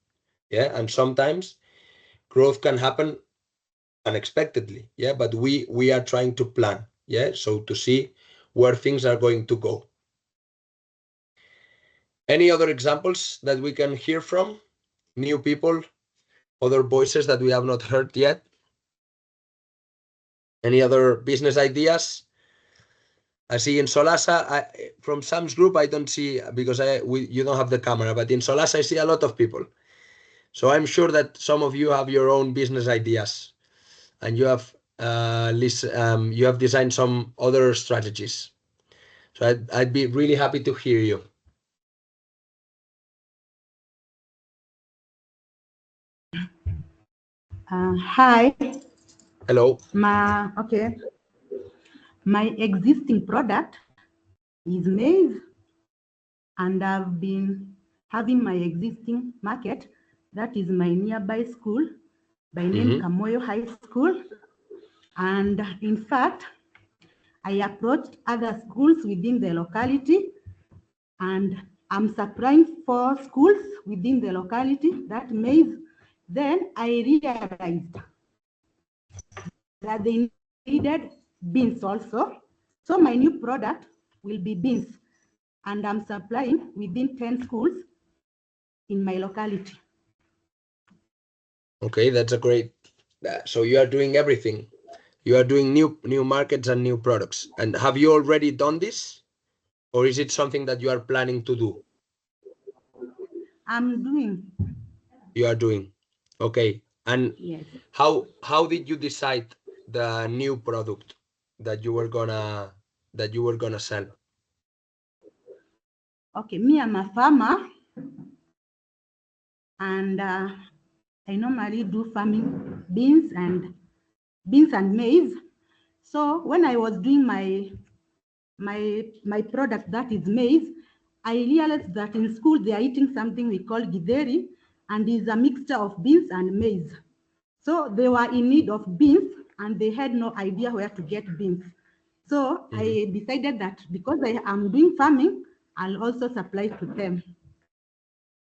Yeah, and sometimes growth can happen unexpectedly. Yeah, but we are trying to plan. Yeah, so to see where things are going to go. Any other examples that we can hear from? New people, other voices that we have not heard yet? Any other business ideas? I see in Solasa, from Sam's group, I don't see, because you don't have the camera, but in Solasa, I see a lot of people. So I'm sure that some of you have your own business ideas, and you have you have designed some other strategies. So I'd be really happy to hear you. Hi. Hello. Okay. My existing product is maize, and I've been having my existing market, that is my nearby school by name Kamoyo High School. And in fact, I approached other schools within the locality, and I'm supplying 4 schools within the locality that maize. Then I realized that they needed beans also. So my new product will be beans, and I'm supplying within 10 schools in my locality. Okay, that's a great. So you are doing everything. You are doing new markets and new products. And have you already done this, or is it something that you are planning to do? I'm doing. You are doing. Okay. And Yes. how did you decide the new product that you were gonna sell? Okay, me, I'm a farmer, and I normally do farming beans and maize. So when I was doing my product, that is maize, I realized that in school they are eating something we call githeri, and is a mixture of beans and maize. So they were in need of beans, and they had no idea where to get beans. So I decided that because I am doing farming, I'll also supply to them.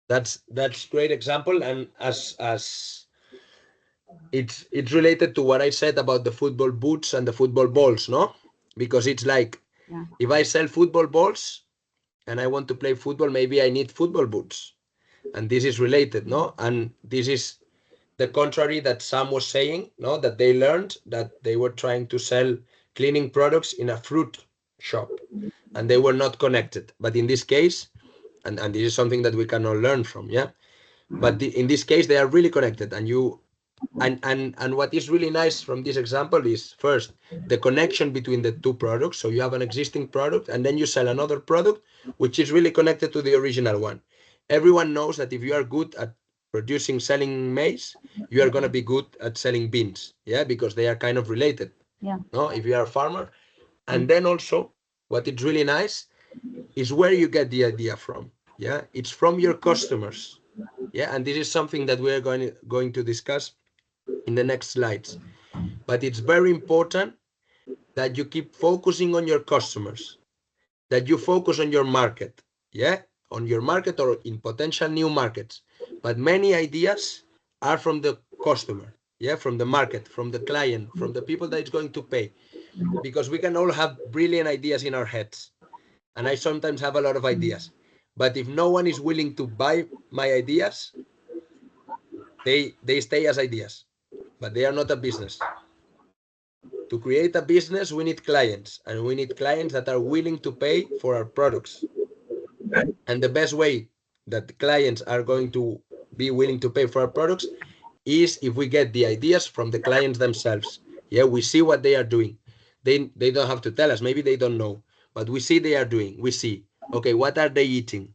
That's great example, and as it's related to what I said about the football boots and the football balls, no? Because it's like, Yeah. if I sell football balls and I want to play football, maybe I need football boots, and this is related, no? And this is the contrary that Sam was saying, no? That they learned that they were trying to sell cleaning products in a fruit shop, and they were not connected. But in this case, and this is something that we can all learn from, yeah. But in this case, they are really connected, and you and what is really nice from this example is, first, the connection between the two products. So you have an existing product, and then you sell another product which is really connected to the original one. Everyone knows that if you are good at selling maize, you are going to be good at selling beans, yeah, because they are kind of related. Yeah. No, if you are a farmer. And then also, what is really nice is where you get the idea from. Yeah, it's from your customers. Yeah, and this is something that we are going to discuss in the next slides. But it's very important that you keep focusing on your customers, that you focus on your market, yeah, on your market or in potential new markets. But many ideas are from the customer, yeah, from the market, from the client, from the people that it's going to pay. Because we can all have brilliant ideas in our heads, and I sometimes have a lot of ideas. But if no one is willing to buy my ideas, they stay as ideas, but they are not a business. To create a business, we need clients, and we need clients that are willing to pay for our products. And the best way that the clients are going to be willing to pay for our products is if we get the ideas from the clients themselves. Yeah, we see what they are doing. They don't have to tell us. Maybe they don't know, but we see they are doing. We see, okay, what are they eating?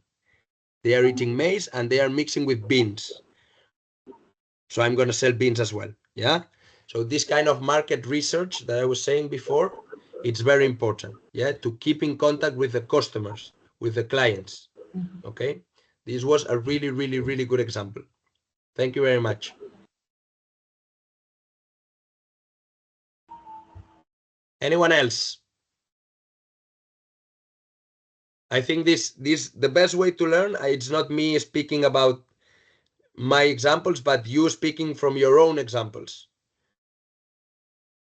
They are eating maize and they are mixing with beans. So I'm going to sell beans as well. Yeah. So this kind of market research that I was saying before, it's very important. Yeah. To keep in contact with the customers, with the clients. Okay. This was a really, really, really good example. Thank you very much. Anyone else? I think the best way to learn, it's not me speaking about my examples, but you speaking from your own examples.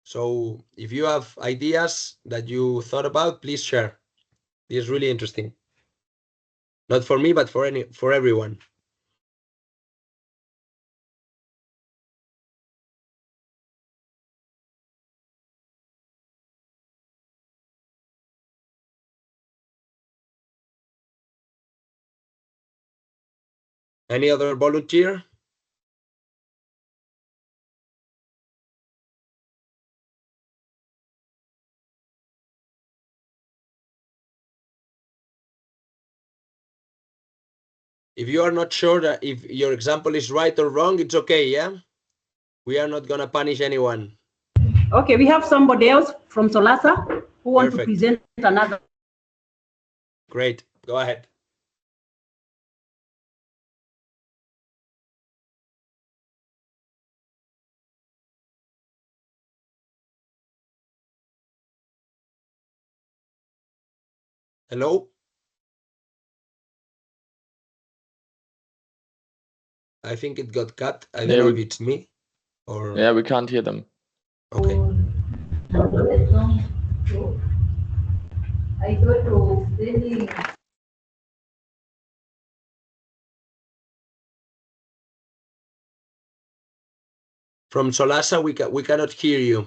So if you have ideas that you thought about, please share. This is really interesting. Not for me, but for everyone. Any other volunteer? If you are not sure that if your example is right or wrong, it's okay, yeah? We are not going to punish anyone. Okay, we have somebody else from Solasa who wants to present another. Great. Go ahead. Hello? I think it got cut. I don't know if it's me or... Yeah, we can't hear them. Okay. I go to From Solasa, we cannot hear you.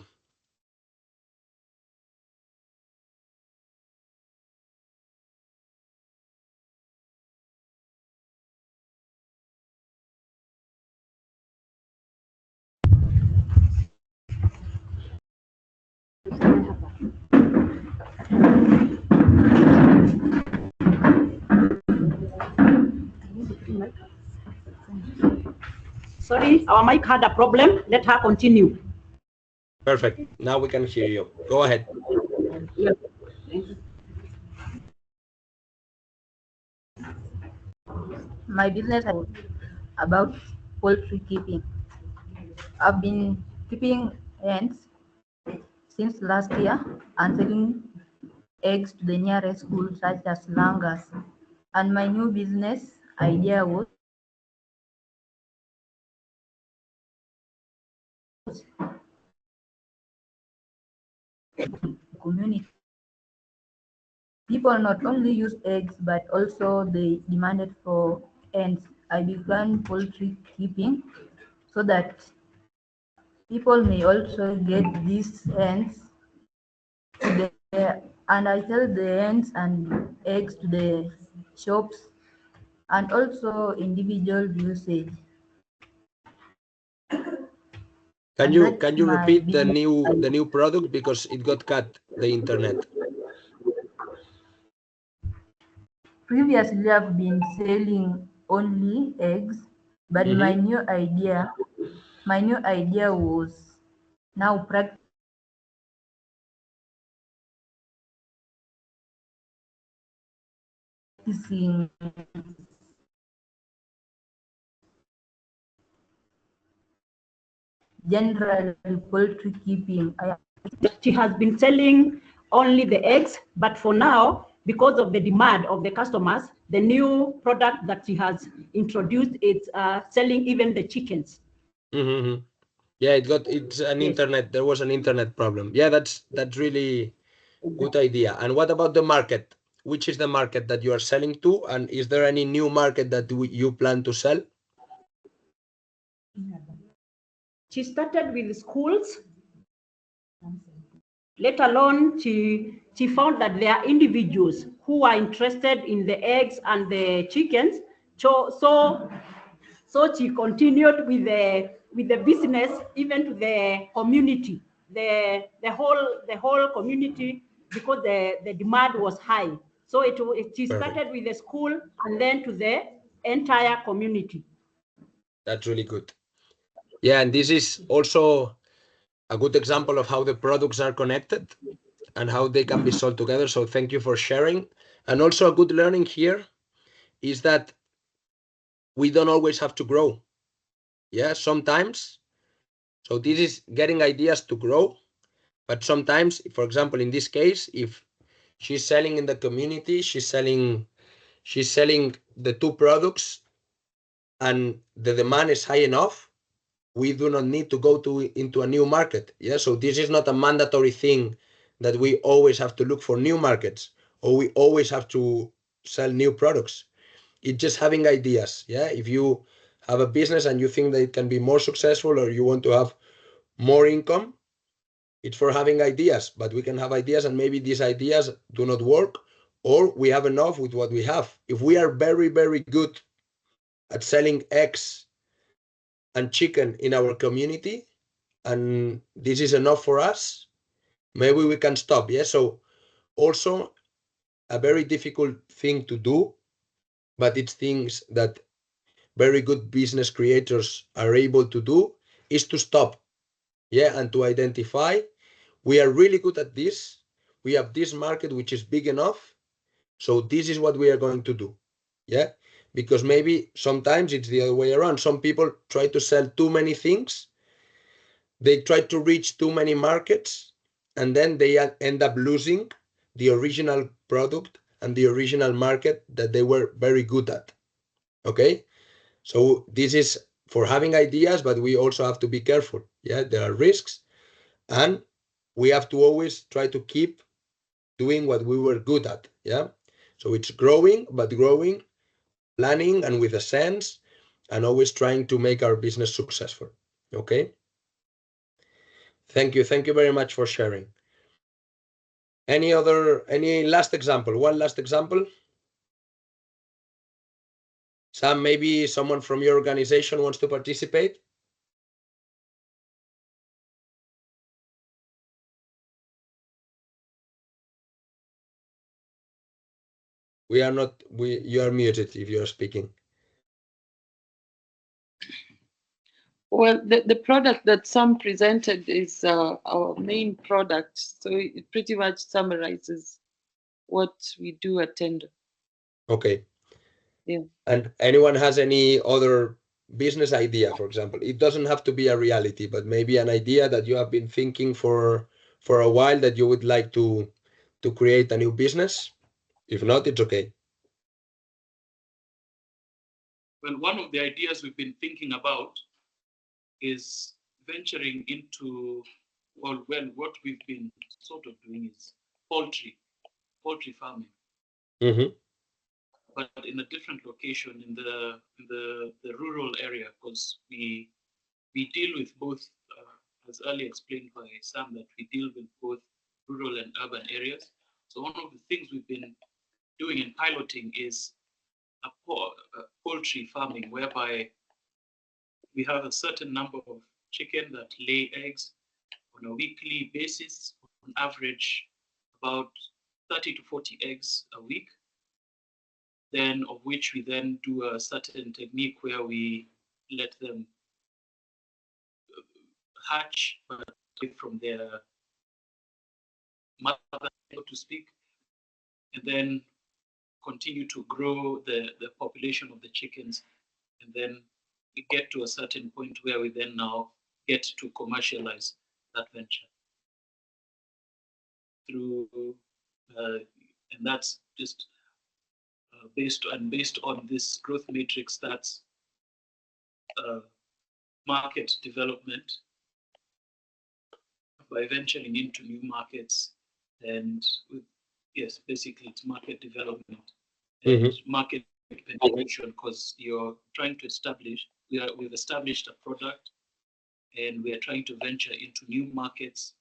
Sorry, our mic had a problem. Let her continue. Perfect. Now we can hear you. Go ahead. Yes. My business is about poultry keeping. I've been keeping hens since last year and selling eggs to the nearest school such as Langas. And my new business idea was community. People not only use eggs but also they demanded for hens. I began poultry keeping so that people may also get these hens to the, and I sell the hens and eggs to the shops and also individual usage. Can And you that's my repeat business. the new product because it got cut the internet? Previously, I've been selling only eggs, but my new idea was now practicing general poultry keeping. She has been selling only the eggs, but for now, because of the demand of the customers, the new product that she has introduced is selling even the chickens. Mm-hmm. Yeah, it's an internet. There was an internet problem. Yeah, that's really good idea. And what about the market? Which is the market that you are selling to? And is there any new market that you plan to sell? She started with schools. Let alone she found that there are individuals who are interested in the eggs and the chickens. So she continued with the business even to the community, the whole community, because the demand was high. So she started with the school and then to the entire community. That's really good. Yeah, and this is also a good example of how the products are connected and how they can be sold together. So thank you for sharing. And also a good learning here is that we don't always have to grow. Yeah, sometimes. So this is getting ideas to grow. But sometimes, for example, in this case, if she's selling in the community, she's selling the two products and the demand is high enough, we do not need to go into a new market. Yeah, so this is not a mandatory thing that we always have to look for new markets or we always have to sell new products. It's just having ideas. Yeah, if you have a business and you think that it can be more successful or you want to have more income, it's for having ideas. But we can have ideas and maybe these ideas do not work or we have enough with what we have. If we are very, very good at selling eggs and chicken in our community and this is enough for us, maybe we can stop. Yeah, so also a very difficult thing to do, but it's things that very good business creators are able to do, is to stop. Yeah, and to identify we are really good at this, we have this market which is big enough, so this is what we are going to do. Yeah, because maybe sometimes it's the other way around. Some people try to sell too many things, they try to reach too many markets, and then they end up losing the original product and the original market that they were very good at. Okay, so this is for having ideas, but we also have to be careful. Yeah, there are risks, and we have to always try to keep doing what we were good at. Yeah, so it's growing, but growing, planning, and with a sense, and always trying to make our business successful. Okay, thank you very much for sharing. Any last example? One last example. Sam, maybe someone from your organization wants to participate. You are muted if you are speaking. Well, the product that Sam presented is our main product. So it pretty much summarizes what we do at Tendo. Okay. Yeah. And anyone has any other business idea, for example? It doesn't have to be a reality, but maybe an idea that you have been thinking for a while that you would like to create a new business. If not, it's okay. Well, one of the ideas we've been thinking about is venturing into, well, what we've been sort of doing is poultry farming, Mm-hmm. but in a different location in the rural area, because we deal with both, as earlier explained by Sam, that we deal with both rural and urban areas. So one of the things we've been doing in piloting is a poultry farming, whereby we have a certain number of chicken that lay eggs on a weekly basis, on average about 30 to 40 eggs a week, then of which we then do a certain technique where we let them hatch from their mother, so to speak, and then continue to grow the population of the chickens. And then we get to a certain point where we then now get to commercialize that venture through, and that's just based on this growth matrix, that's market development by venturing into new markets, and with, yes, basically it's market development and market penetration, because you're trying to establish, we've established a product and we are trying to venture into new markets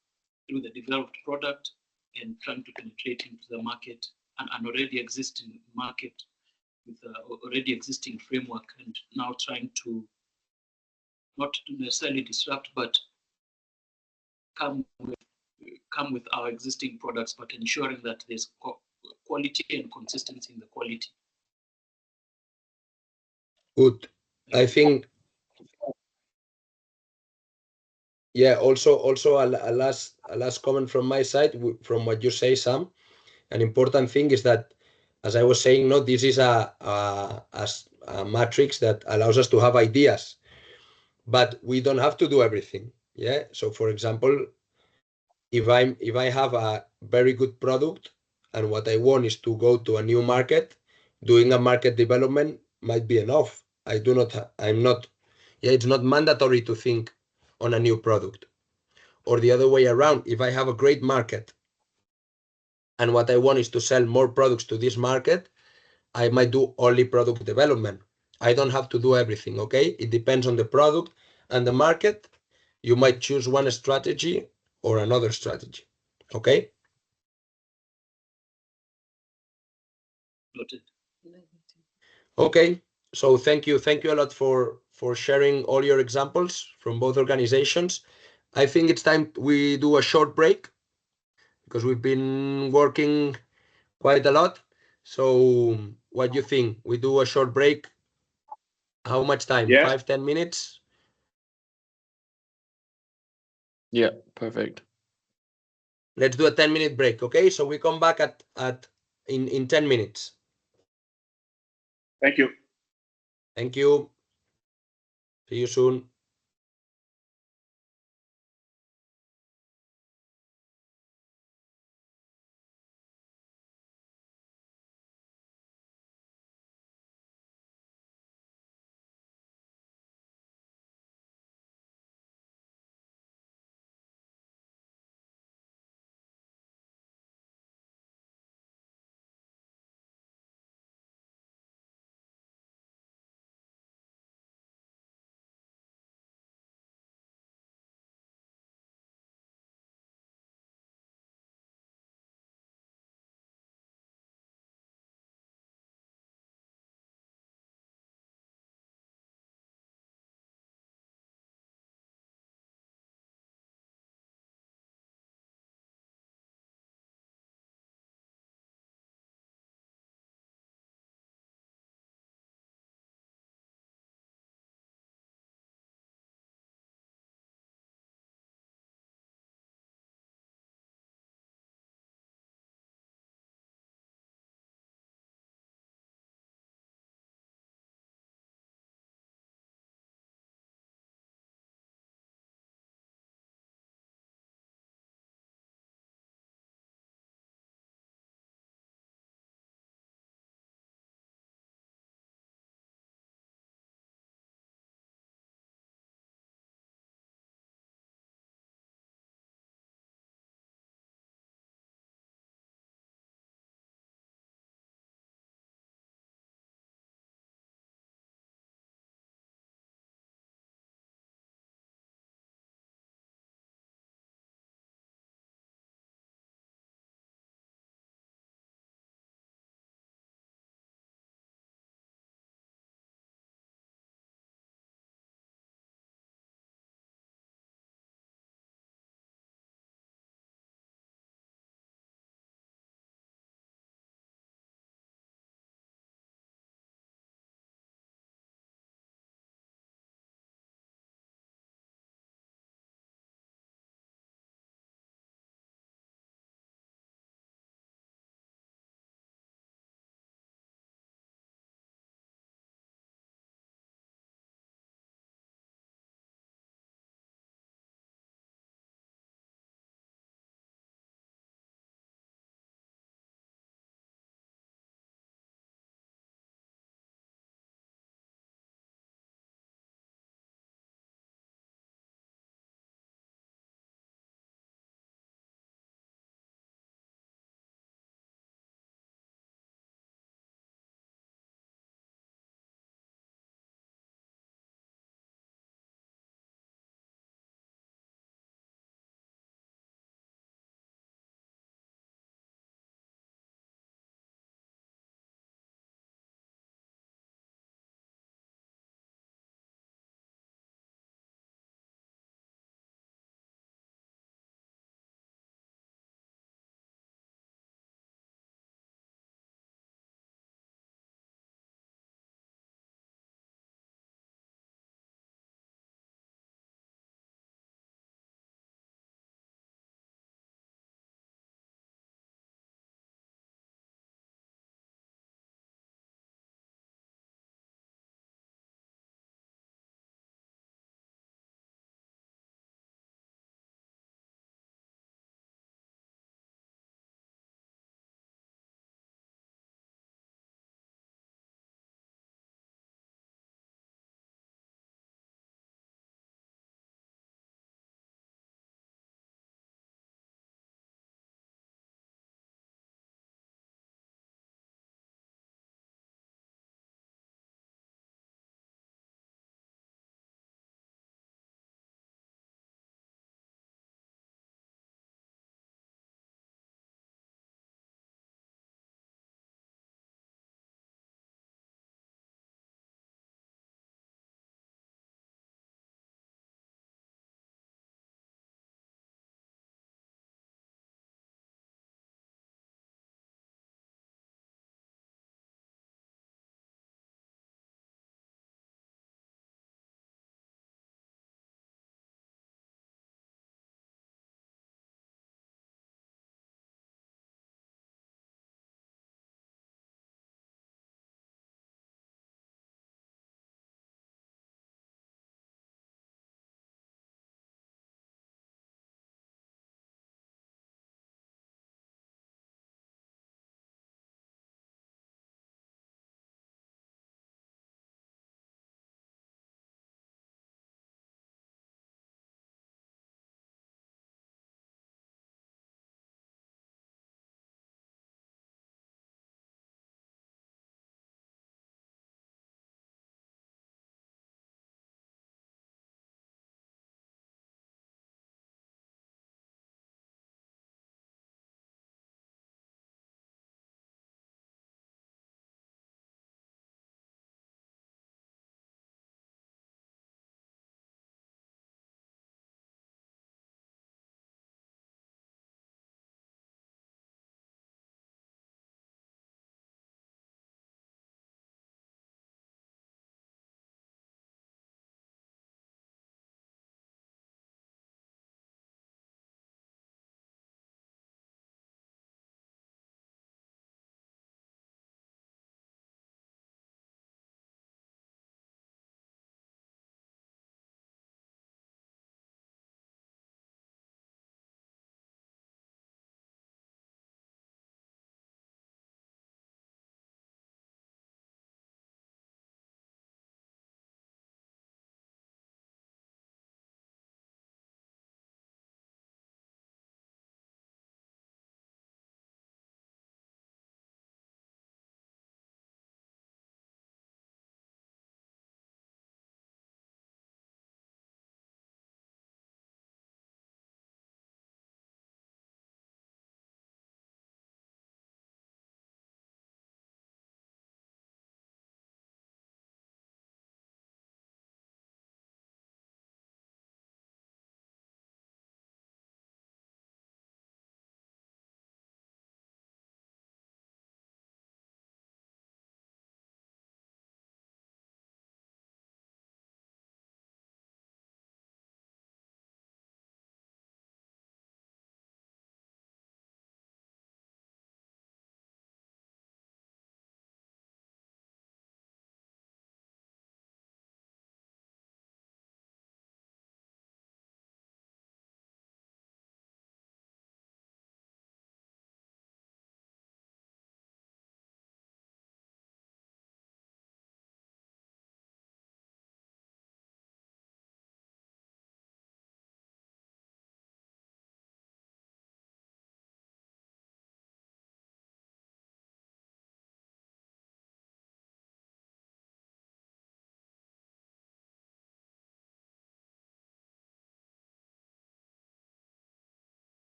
through the developed product and trying to penetrate into the market, an already existing market with already existing framework, and now trying to not to necessarily disrupt, but come with our existing products, but ensuring that there's quality and consistency in the quality. Good. I think, yeah, also a last comment from my side, from what you say, Sam. An important thing is that, as I was saying, no, this is a matrix that allows us to have ideas, but we don't have to do everything. Yeah. So, for example, if I have a very good product and what I want is to go to a new market, doing a market development might be enough. I'm not. Yeah, it's not mandatory to think on a new product. Or the other way around, if I have a great market and what I want is to sell more products to this market, I might do only product development. I don't have to do everything, okay? It depends on the product and the market. You might choose one strategy or another strategy, okay? Noted. Okay, so thank you a lot for sharing all your examples from both organizations. I think it's time we do a short break because we've been working quite a lot. So what do you think? We do a short break. How much time? Yeah. 5-10 minutes? Yeah, perfect. Let's do a 10-minute break, okay? So we come back in 10 minutes. Thank you. Thank you. See you soon.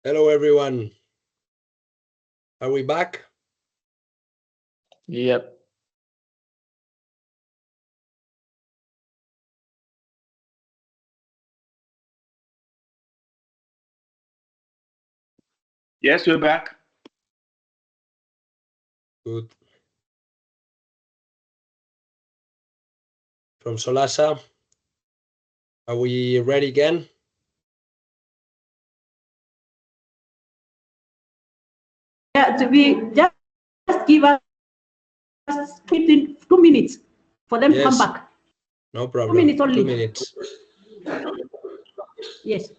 Hello, everyone. Are we back? Yep. Yes, we're back. Good. From Solasa, are we ready again? Yeah, to be just give us 2 minutes for them to come Yes, back. no 2 problem. minutes 2 only. minutes. Yes.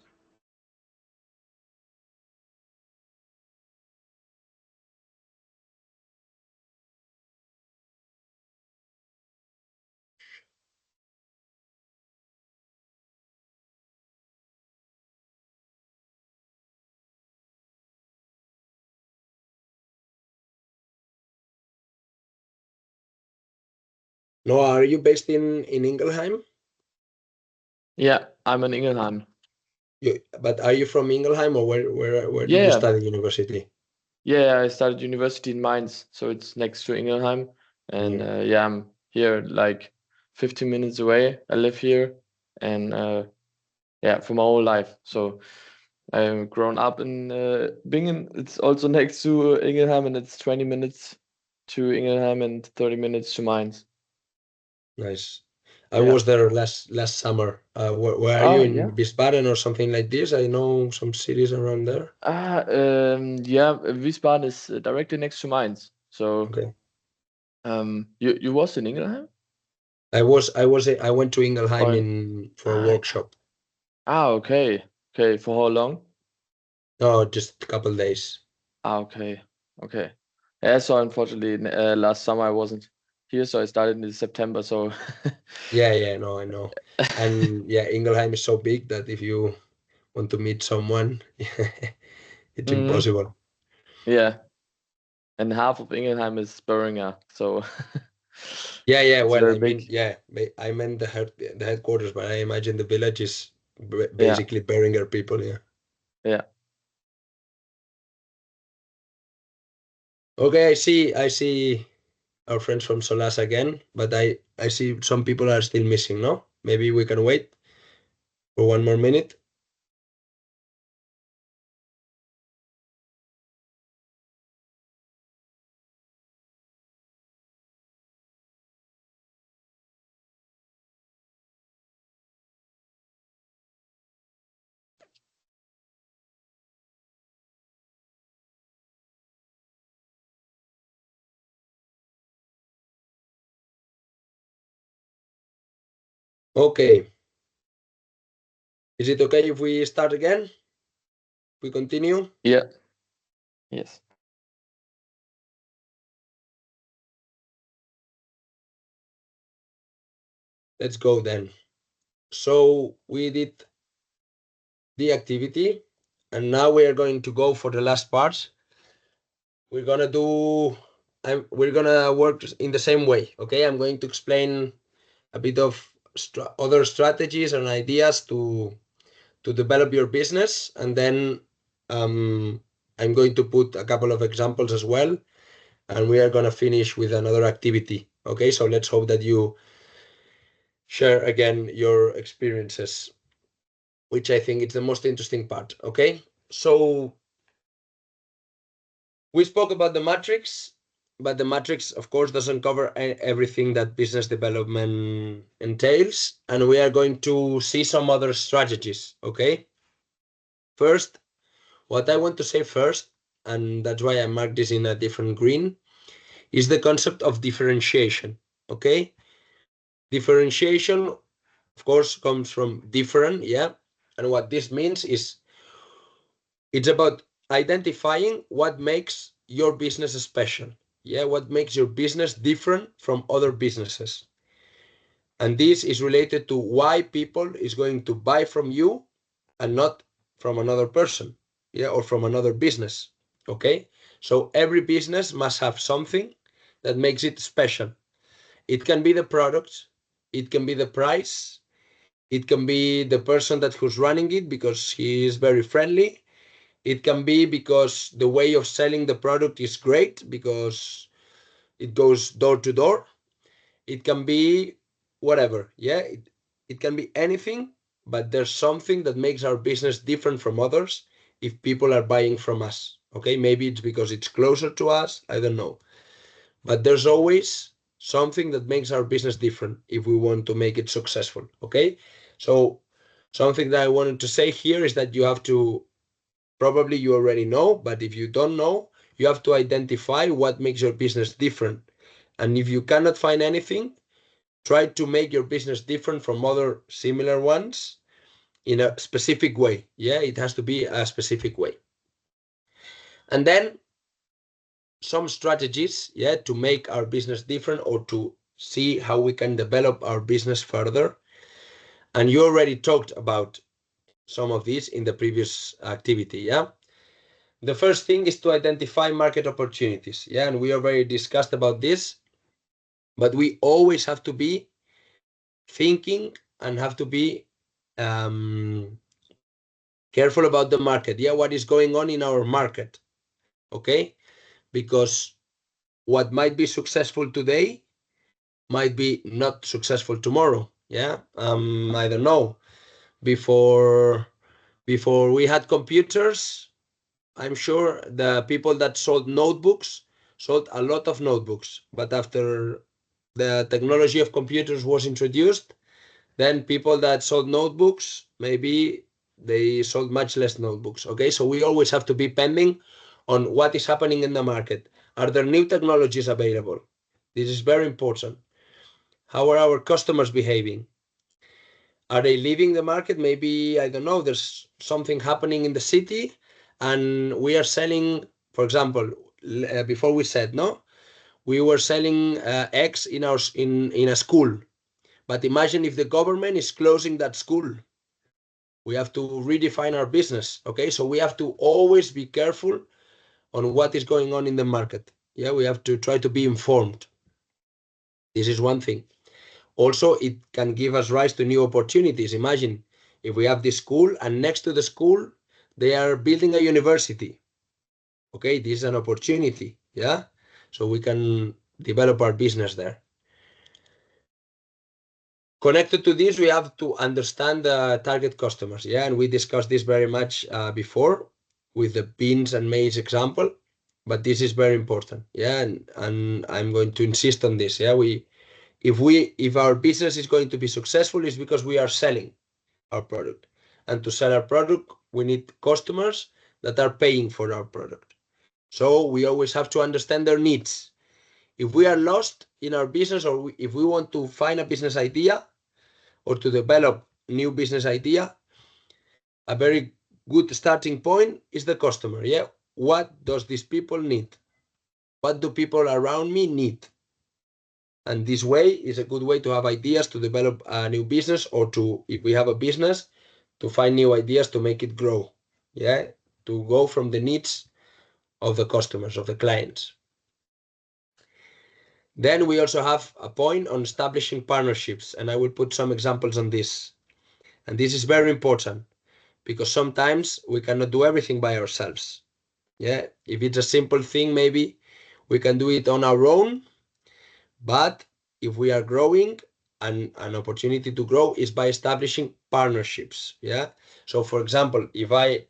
Noah, are you based in Ingelheim? Yeah, I'm in Ingelheim. But are you from Ingelheim, or where did you Yeah. study university? Yeah, I started university in Mainz, so it's next to Ingelheim. And yeah, I'm here like 15 minutes away. I live here, and yeah, for my whole life. So I've grown up in Bingen. It's also next to Ingelheim, and it's 20 minutes to Ingelheim and 30 minutes to Mainz. Nice. I Yeah. was there last summer. Where are you Oh, in yeah. Wiesbaden or something like this? I know some cities around there. Yeah, Wiesbaden is directly next to Mainz. So, Okay. you was in Ingelheim? I went to Ingelheim for a Ah, workshop. okay. Okay, for how long? No, just a couple days. Okay. Okay. Yeah, so unfortunately, last summer I wasn't here, so I started in September. So, Yeah, no, I know. And yeah, Ingelheim is so big that if you want to meet someone, it's Mhm. impossible. Yeah, and half of Ingelheim is Böhringer, so Yeah. it's Well, very I mean, big. yeah, I meant the headquarters, but I imagine the village is Yeah, basically Beringer people. Yeah. yeah. Okay, I see our friends from Solas again, but I see some people are still missing. No, maybe we can wait for 1 more minute. Okay, is it okay if we start again? We continue. Yeah. Yes. Let's go then. So we did the activity, and now we are going to go for the last part. We're gonna do. We're gonna work in the same way. Okay, I'm going to explain a bit of other strategies and ideas to develop your business, and then I'm going to put a couple of examples as well, and we are gonna finish with another activity. Okay, so let's hope that you share again your experiences, which I think is the most interesting part. Okay, so we spoke about the matrix, but the matrix, of course, doesn't cover everything that business development entails, and we are going to see some other strategies. Okay, first, what I want to say first, and that's why I marked this in a different green, is the concept of differentiation. Okay, differentiation, of course, comes from different, yeah, and what this means is it's about identifying what makes your business special. Yeah, what makes your business different from other businesses. And this is related to why people is going to buy from you and not from another person, yeah, or from another business. Okay? So every business must have something that makes it special. It can be the product, it can be the price, it can be the person that who's running it because he is very friendly, It can be because the way of selling the product is great because it goes door to door. It can be whatever. Yeah, it can be anything, but there's something that makes our business different from others if people are buying from us. Okay, maybe it's because it's closer to us. I don't know. But there's always something that makes our business different if we want to make it successful. Okay, so something that I wanted to say here is that you have to, probably you already know, but if you don't know, you have to identify what makes your business different. And if you cannot find anything, try to make your business different from other similar ones in a specific way. Yeah, it has to be a specific way. And then some strategies, yeah, to make our business different or to see how we can develop our business further. And you already talked about some of these in the previous activity, yeah. The first thing is to identify market opportunities, yeah, and we already discussed about this, but we always have to be thinking and have to be careful about the market, yeah, what is going on in our market, okay, because what might be successful today might be not successful tomorrow. Yeah, I don't know. Before we had computers, I'm sure the people that sold notebooks sold a lot of notebooks. But after the technology of computers was introduced, then people that sold notebooks, maybe they sold much less notebooks. Okay, so we always have to be pending on what is happening in the market. Are there new technologies available? This is very important. How are our customers behaving? Are they leaving the market? Maybe, I don't know, there's something happening in the city and we are selling, for example, before we said, no, we were selling eggs in a school. But imagine if the government is closing that school. We have to redefine our business. Okay, so we have to always be careful on what is going on in the market. Yeah, we have to try to be informed. This is one thing. Also, it can give us rise to new opportunities. Imagine if we have this school and next to the school, they are building a university. Okay, this is an opportunity. Yeah, so we can develop our business there. Connected to this, we have to understand the target customers. Yeah, and we discussed this very much before with the beans and maize example, but this is very important. Yeah, and I'm going to insist on this. Yeah, if our business is going to be successful, it's because we are selling our product. And to sell our product, we need customers that are paying for our product. So we always have to understand their needs. If we are lost in our business or if we want to find a business idea or to develop new business idea, a very good starting point is the customer. Yeah, what does these people need? What do people around me need? And this way is a good way to have ideas to develop a new business or to, if we have a business, to find new ideas to make it grow. Yeah, to go from the needs of the customers, of the clients. Then we also have a point on establishing partnerships, and I will put some examples on this. And this is very important because sometimes we cannot do everything by ourselves. Yeah, if it's a simple thing, maybe we can do it on our own, but if we are growing, an opportunity to grow is by establishing partnerships. Yeah, so for example, if I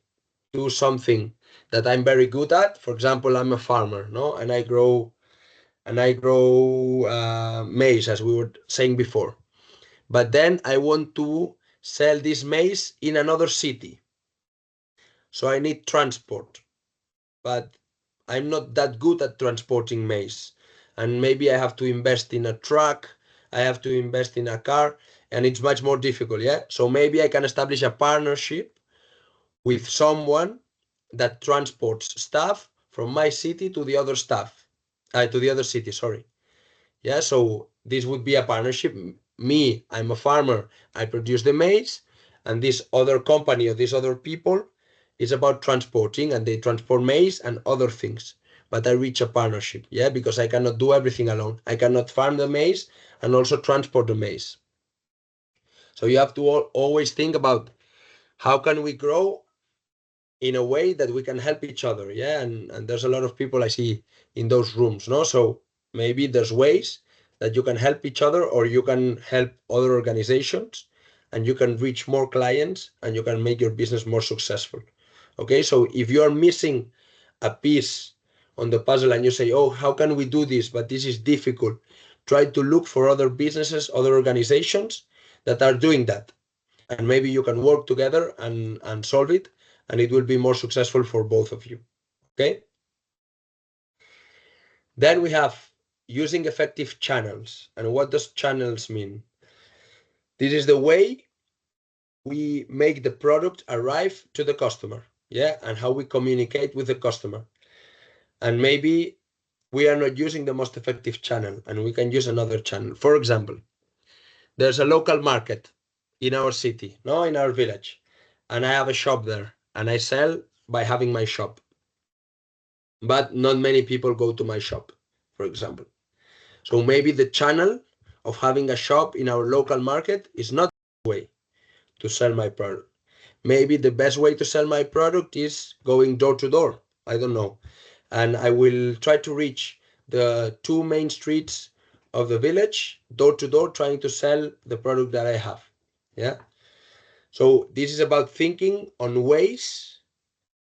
do something that I'm very good at, for example, I'm a farmer, no, and I grow maize, as we were saying before, but then I want to sell this maize in another city, so I need transport, but I'm not that good at transporting maize. And maybe I have to invest in a truck, I have to invest in a car, and it's much more difficult. Yeah. So maybe I can establish a partnership with someone that transports stuff from my city to the other city, sorry. Yeah. So this would be a partnership. Me, I'm a farmer, I produce the maize, and this other company or these other people is about transporting, and they transport maize and other things. But I reach a partnership, yeah, because I cannot do everything alone. I cannot farm the maize and also transport the maize. So you have to always think about how can we grow in a way that we can help each other. Yeah, and there's a lot of people I see in those rooms, no? So maybe there's ways that you can help each other, or you can help other organizations, and you can reach more clients, and you can make your business more successful. Okay, so if you are missing a piece on the puzzle and you say, oh, how can we do this, but this is difficult, try to look for other businesses, other organizations that are doing that, and maybe you can work together and solve it, and it will be more successful for both of you. Okay, then we have using effective channels. And what does channels mean? This is the way we make the product arrive to the customer, yeah, and how we communicate with the customer. And maybe we are not using the most effective channel, and we can use another channel. For example, there's a local market in our city, no, in our village, and I have a shop there, and I sell by having my shop. But not many people go to my shop, for example. So maybe the channel of having a shop in our local market is not the way to sell my product. Maybe the best way to sell my product is going door to door. I don't know. And I will try to reach the 2 main streets of the village, door to door, trying to sell the product that I have. Yeah. So this is about thinking on ways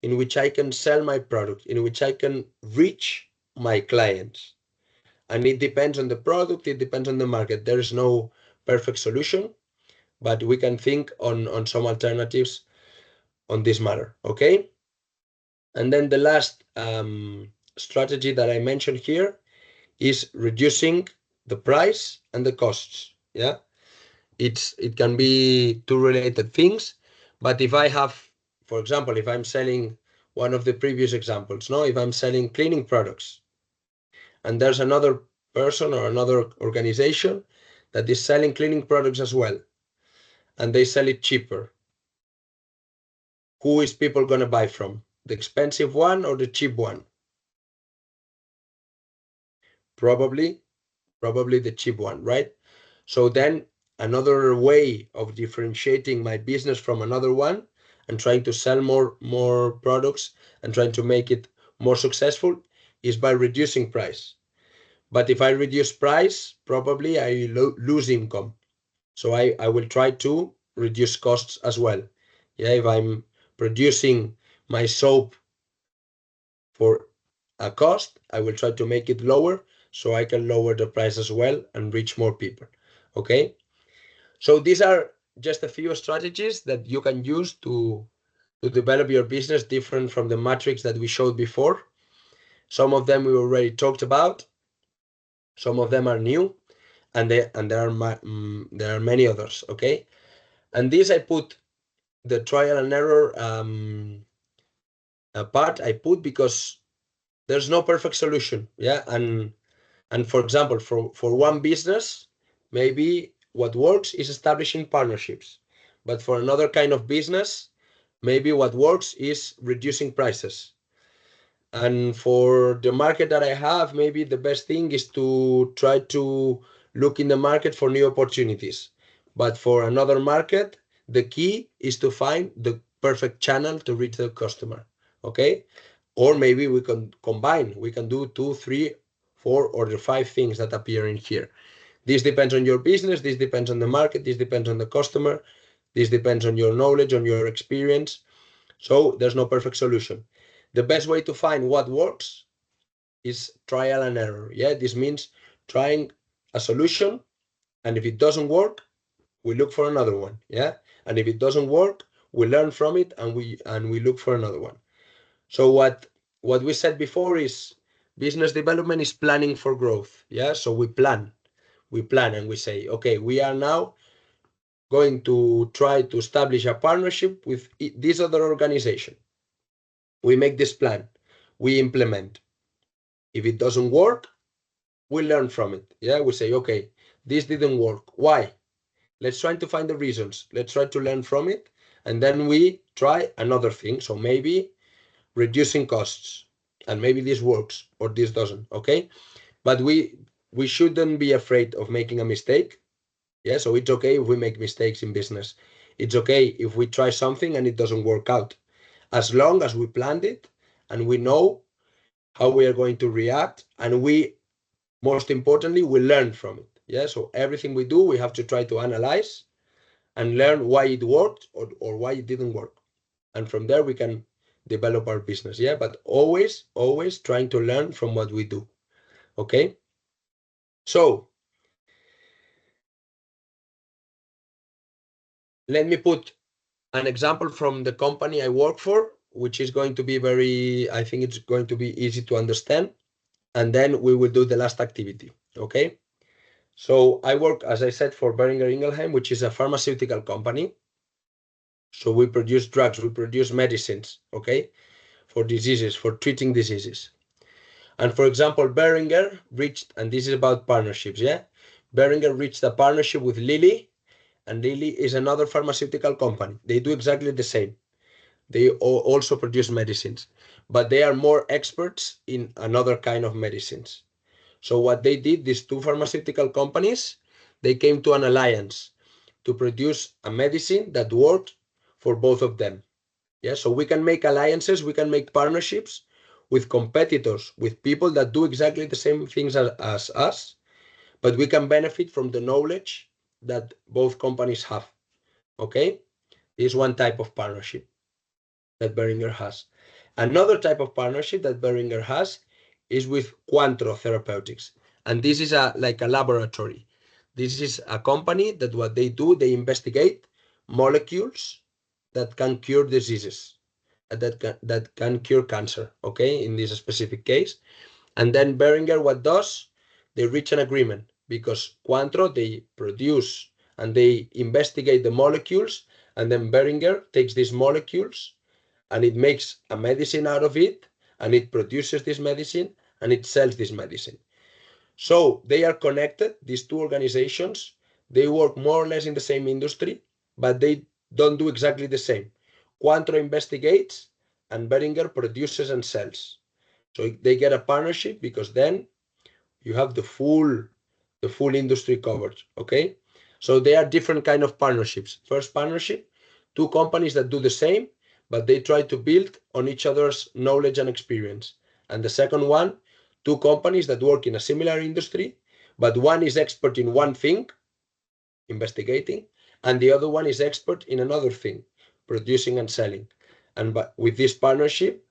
in which I can sell my product, in which I can reach my clients. And it depends on the product, it depends on the market. There is no perfect solution, but we can think on some alternatives on this matter, okay? And then the last strategy that I mentioned here is reducing the price and the costs, yeah? It can be two related things, but if I have, for example, if I'm selling one of the previous examples, no, if I'm selling cleaning products, and there's another person or another organization that is selling cleaning products as well, and they sell it cheaper, who is people going to buy from? The expensive one or the cheap one? Probably the cheap one, right? So then another way of differentiating my business from another one and trying to sell more products and trying to make it more successful is by reducing price. But if I reduce price, probably I lose income. So I will try to reduce costs as well. Yeah, if I'm producing my soap for a cost, I will try to make it lower so I can lower the price as well and reach more people. Okay, so these are just a few strategies that you can use to develop your business different from the matrix that we showed before. Some of them we already talked about, some of them are new, and there are many others. Okay, and this I put the trial and error part I put because there's no perfect solution. Yeah, and for example, for one business, maybe what works is establishing partnerships, but for another kind of business, maybe what works is reducing prices. And for the market that I have, maybe the best thing is to try to look in the market for new opportunities. But for another market, the key is to find the perfect channel to reach the customer. Okay? Or maybe we can combine. We can do 2, 3, 4, or the 5 things that appear in here. This depends on your business. This depends on the market. This depends on the customer. This depends on your knowledge, on your experience. So there's no perfect solution. The best way to find what works is trial and error. Yeah, this means trying a solution, and if it doesn't work, we look for another one. Yeah, and if it doesn't work, we learn from it and we look for another one. So what we said before is business development is planning for growth. Yeah, so we plan and we say, okay, we are now going to try to establish a partnership with this other organization. We make this plan, we implement. If it doesn't work, we learn from it. Yeah, we say, okay, this didn't work. Why? Let's try to find the reasons. Let's try to learn from it. And then we try another thing. So maybe reducing costs, and maybe this works or this doesn't. Okay. But we shouldn't be afraid of making a mistake. Yeah. So it's okay if we make mistakes in business. It's okay if we try something and it doesn't work out. as long as we planned it and we know how we are going to react, and we, most importantly, we learn from it. Yeah, so everything we do, we have to try to analyze and learn why it worked or why it didn't work. And from there, we can develop our business. Yeah, but always trying to learn from what we do. Okay. So let me put an example from the company I work for, which is going to be I think it's going to be easy to understand. And then we will do the last activity. Okay. So I work, as I said, for Boehringer Ingelheim, which is a pharmaceutical company. So we produce drugs, we produce medicines, okay, for diseases, for treating diseases. And for example, Boehringer reached, and this is about partnerships, yeah? Boehringer reached a partnership with Lilly, and Lilly is another pharmaceutical company. They do exactly the same. They also produce medicines, but they are more experts in another kind of medicines. So what they did, these two pharmaceutical companies, they came to an alliance to produce a medicine that worked for both of them. Yeah, so we can make alliances, we can make partnerships with competitors, with people that do exactly the same things as us, but we can benefit from the knowledge that both companies have. Okay, this is one type of partnership that Boehringer has. Another type of partnership that Boehringer has is with Quantro Therapeutics, and this is like a laboratory. This is a company that what they do, they investigate molecules that can cure diseases, that can cure cancer, okay, in this specific case. And then Boehringer, what does? They reach an agreement because Quantro, they produce and they investigate the molecules, and then Boehringer takes these molecules and it makes a medicine out of it, and it produces this medicine and it sells this medicine. So they are connected, these two organizations. They work more or less in the same industry, but they don't do exactly the same. Quantro investigates and Boehringer produces and sells. So they get a partnership because then you have the full industry covered. Okay. So they are different kind of partnerships. First partnership, two companies that do the same, but they try to build on each other's knowledge and experience. And the second one, two companies that work in a similar industry, but one is expert in one thing, investigating, and the other one is expert in another thing, producing and selling. And but with this partnership,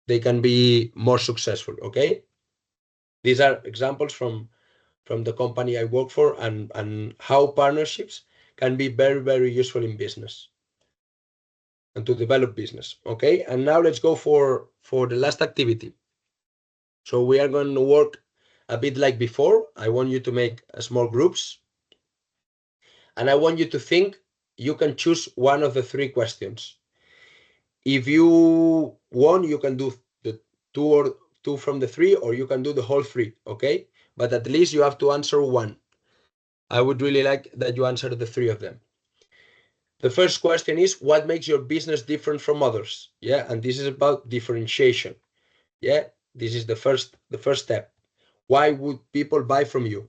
they can be more successful. Okay. These are examples from the company I work for, and how partnerships can be very useful in business and to develop business. Okay, and now let's go for the last activity. So we are going to work a bit like before. I want you to make small groups, and I want you to think. You can choose one of the three questions. If you want, you can do the two from the three, or you can do the whole three. Okay, but at least you have to answer one. I would really like that you answer the three of them. The first question is, what makes your business different from others? Yeah, and this is about differentiation. Yeah, this is the first step. Why would people buy from you?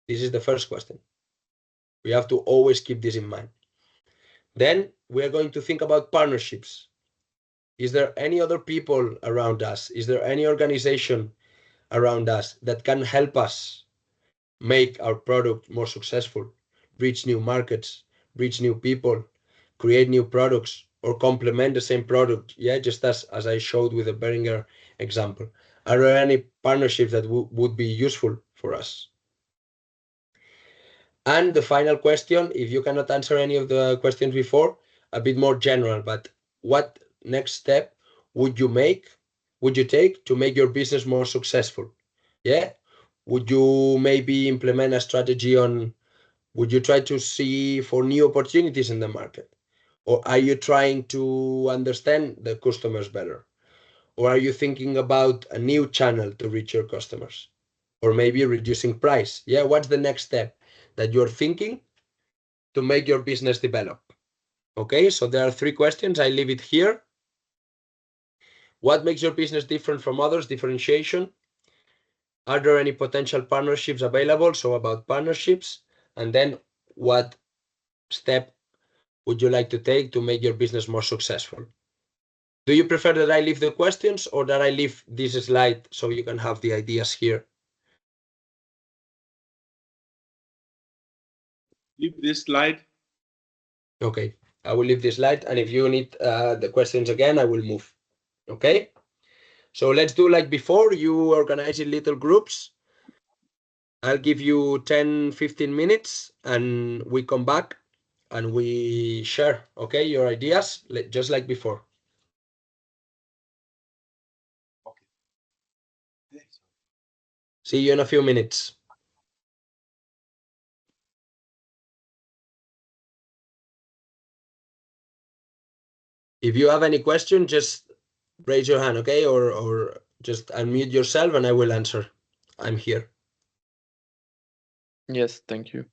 This is the first question. We have to always keep this in mind. Then we are going to think about partnerships. Is there any other people around us? Is there any organization around us that can help us make our product more successful, reach new markets, reach new people, create new products, or complement the same product? Yeah, just as I showed with the Boehringer example. Are there any partnerships that would be useful for us? And the final question, if you cannot answer any of the questions before, a bit more general, but what next step would you take to make your business more successful? Yeah, would you maybe implement a strategy on, would you try to see for new opportunities in the market? Or are you trying to understand the customers better? Or are you thinking about a new channel to reach your customers? Or maybe reducing price? Yeah, what's the next step that you're thinking to make your business develop? Okay, so there are three questions. I leave it here. What makes your business different from others? Differentiation. Are there any potential partnerships available? So about partnerships. And then what step would you like to take to make your business more successful? Do you prefer that I leave the questions or that I leave this slide so you can have the ideas here? Leave this slide. Okay, I will leave this slide, and if you need the questions again, I will move. Okay, so let's do like before. You organize in little groups. I'll give you 10-15 minutes and we come back and we share, okay, your ideas, just like before. See you in a few minutes. If you have any question, just raise your hand, okay? Or just unmute yourself and I will answer. I'm here. Yes, thank you.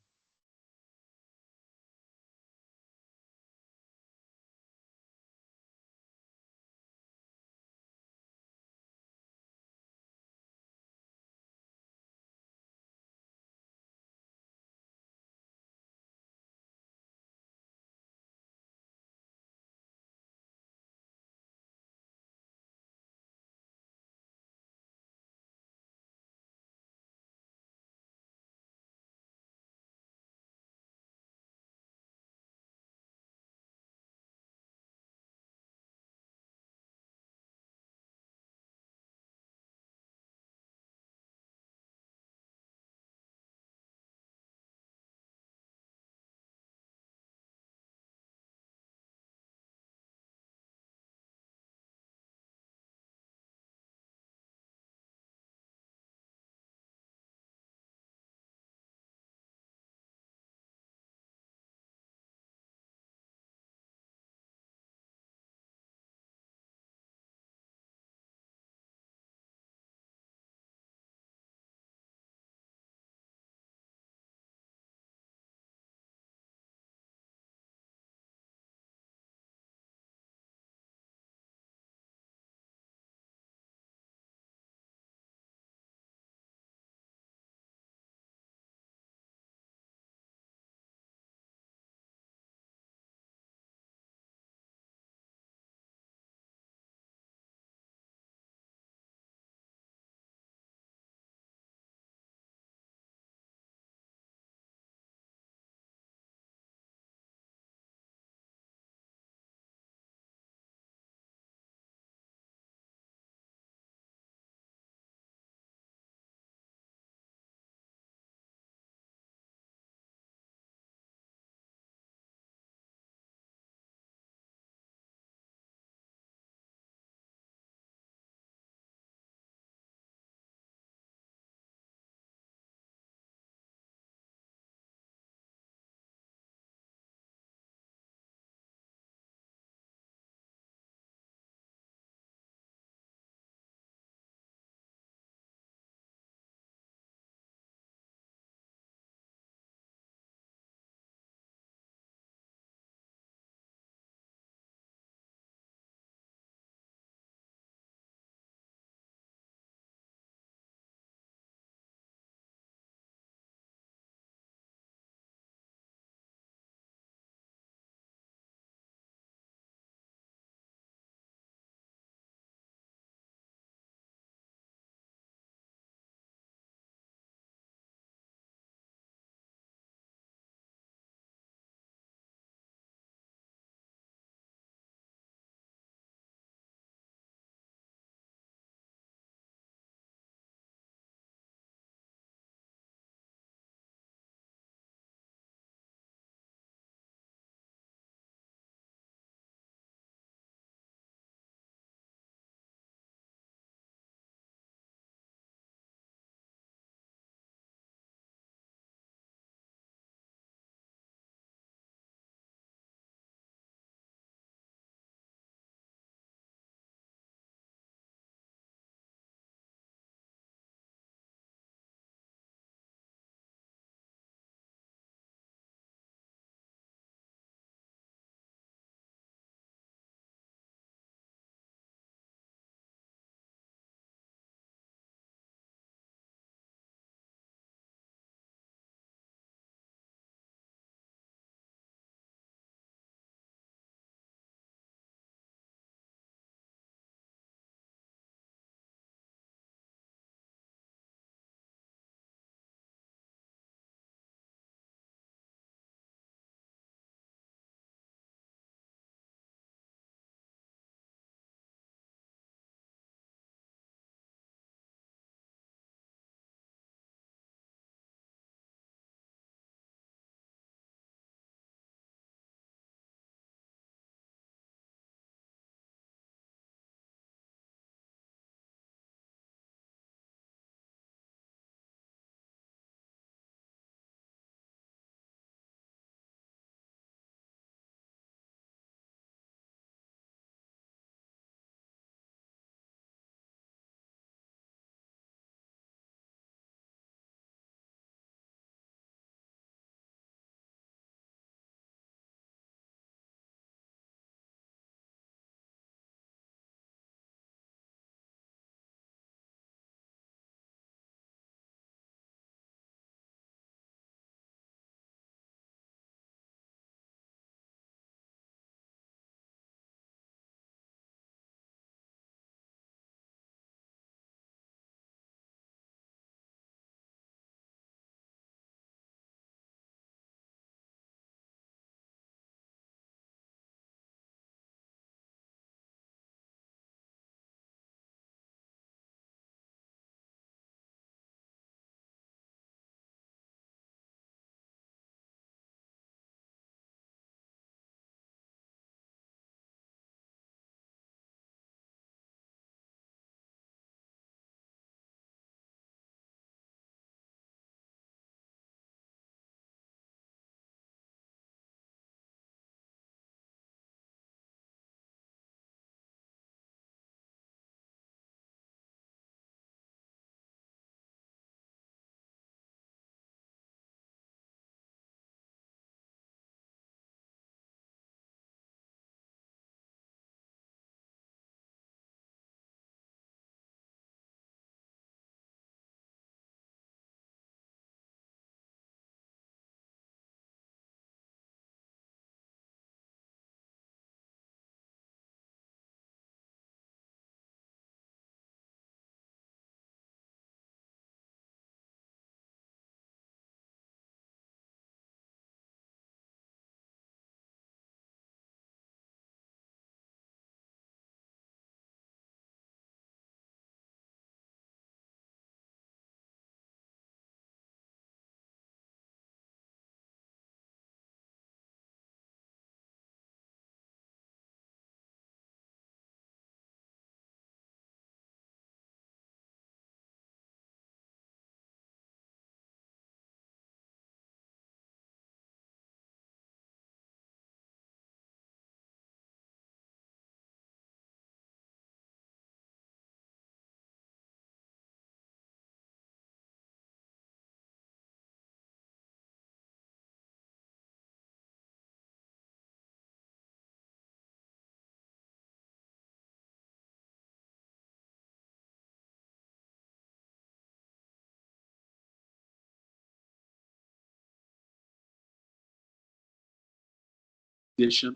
Association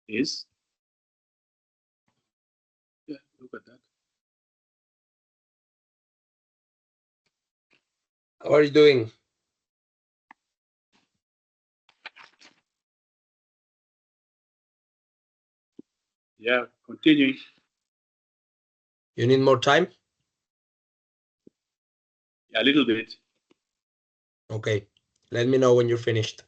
is. Yeah, look at that. How are you doing? Yeah, continuing. You need more time? Yeah, a little bit. Okay. Let me know when you're finished.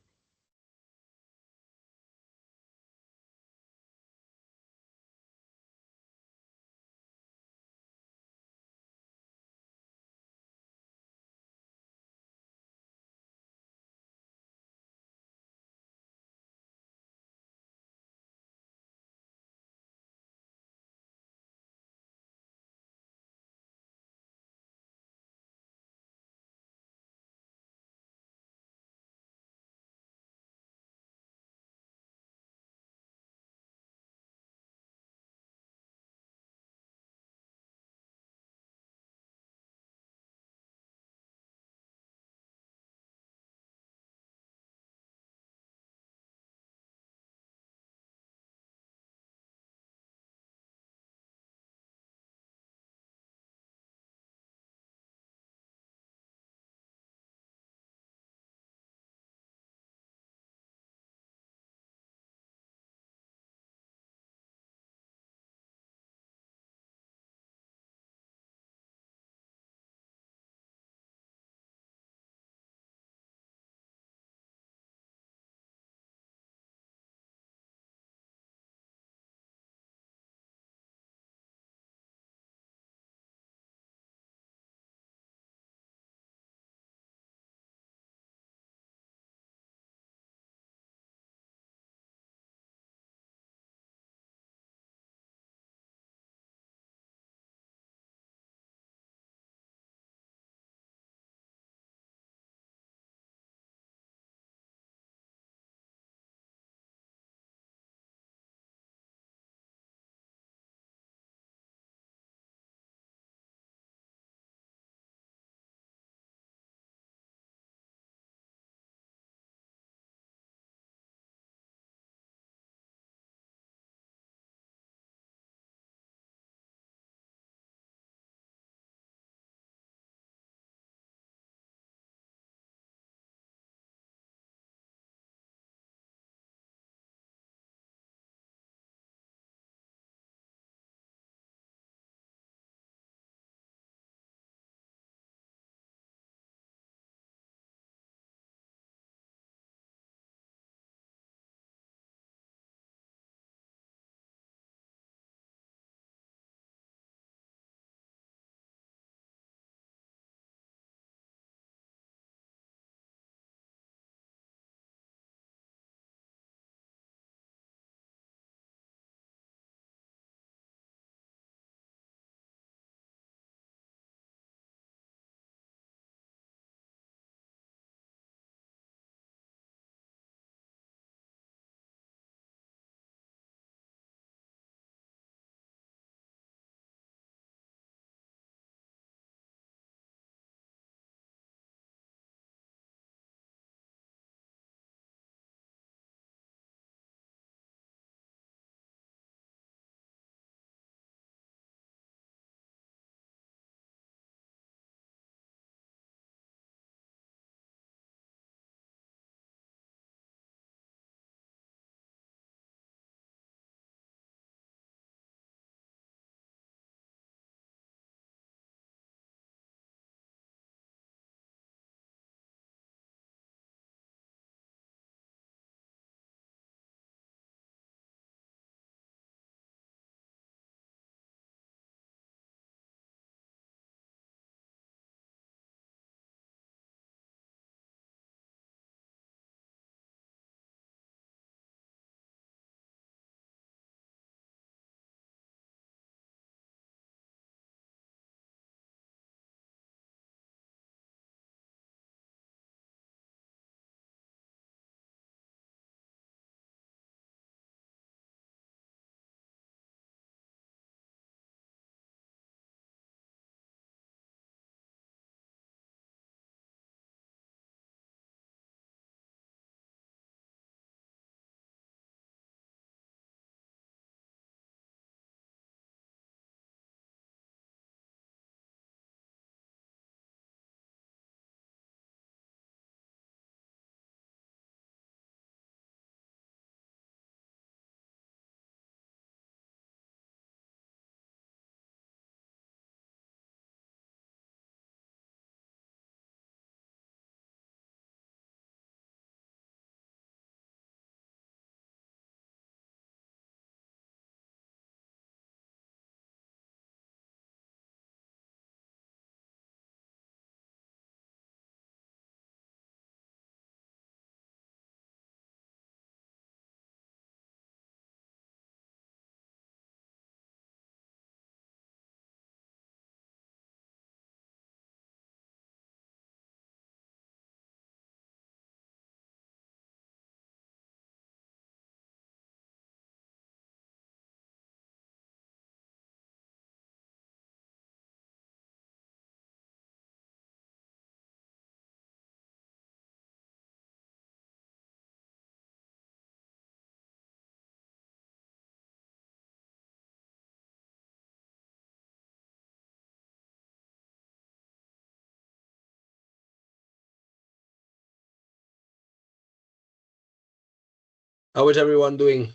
How is everyone doing?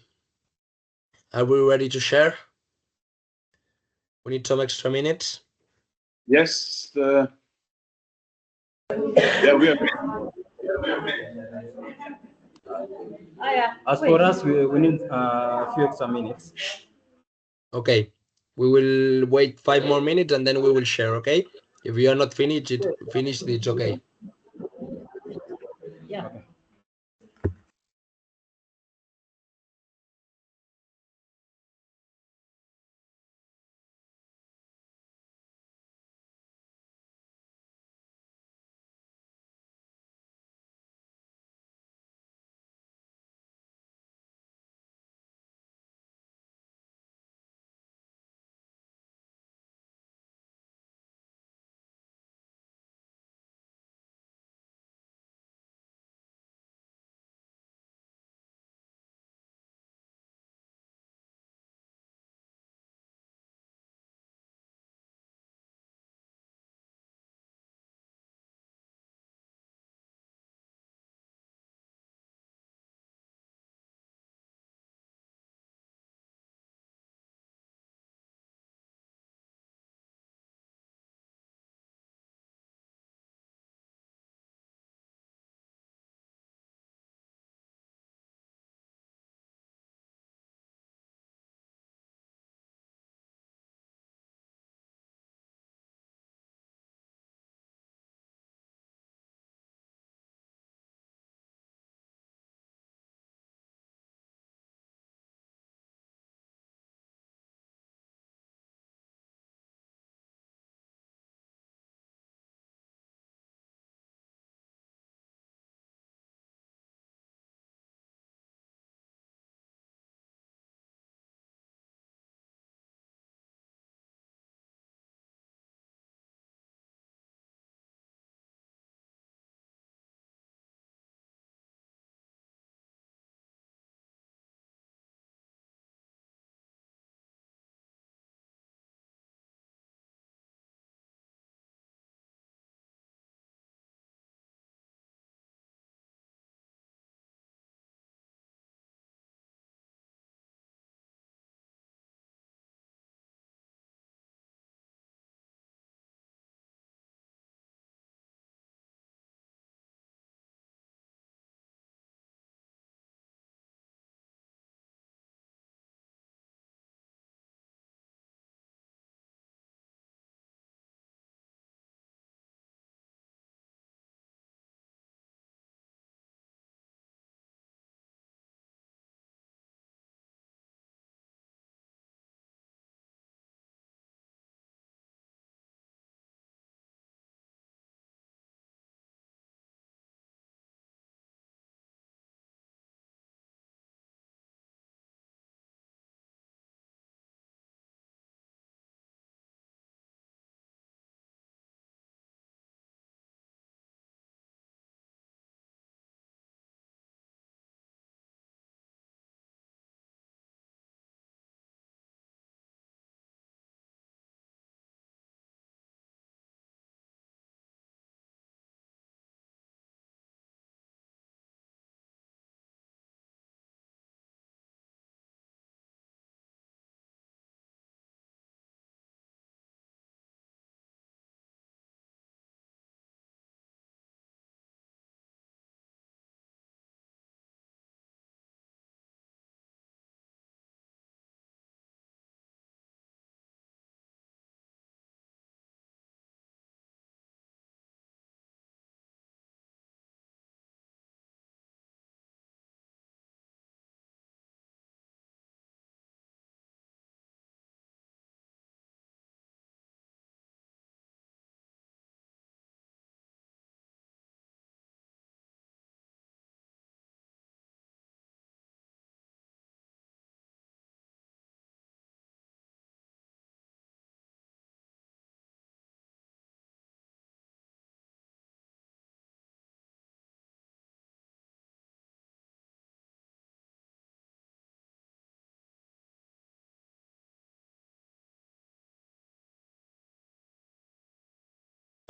Are we ready to share? We need some extra minutes. Yes. Yeah, we are. As for us, we need a few extra minutes. Okay, we will wait 5 more minutes and then we will share. Okay, if you are not finished, it's okay. Yeah. Okay.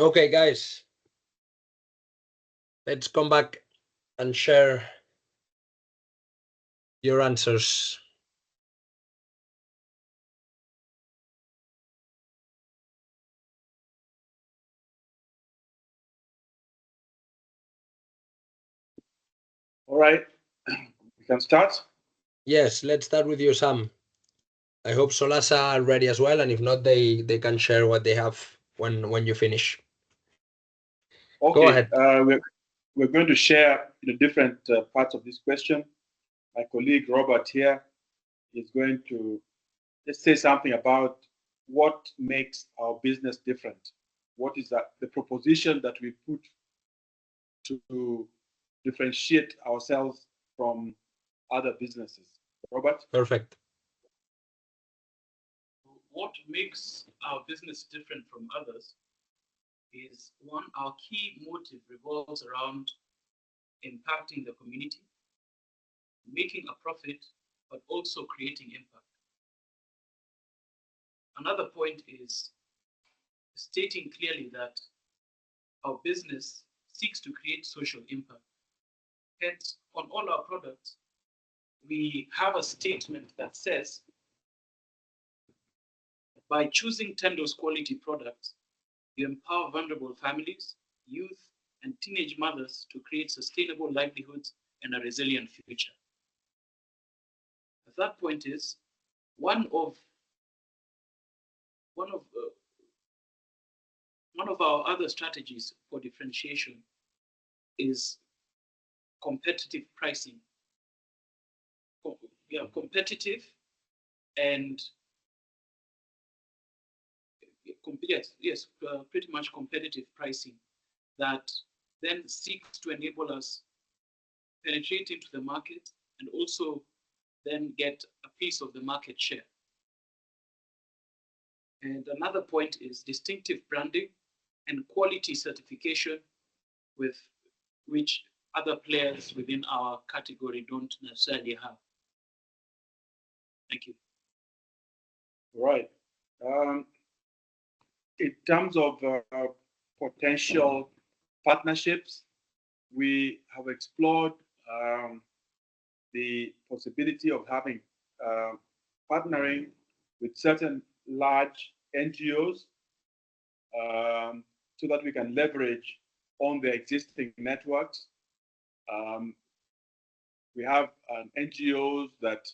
Okay, guys, let's come back and share your answers. All right, we can start. Yes, let's start with you, Sam. I hope Solasa are ready as well, and if not, they can share what they have when you finish. Okay, Go ahead. We're going to share the different parts of this question. My colleague Robert here is going to just say something about what makes our business different. What is the proposition that we put to differentiate ourselves from other businesses? Robert? Perfect. What makes our business different from others is one, our key motive revolves around impacting the community, making a profit, but also creating impact. Another point is stating clearly that our business seeks to create social impact. Hence, on all our products, we have a statement that says, by choosing Tendo's quality products, you empower vulnerable families, youth, and teenage mothers to create sustainable livelihoods and a resilient future. The third point is one of our other strategies for differentiation is competitive pricing. Yeah, competitive and pretty much competitive pricing that then seeks to enable us penetrate into the market and also then get a piece of the market share. And another point is distinctive branding and quality certification, with which other players within our category don't necessarily have. Thank you. Right. In terms of potential partnerships, we have explored the possibility of having partnering with certain large NGOs so that we can leverage on the existing networks. We have NGOs that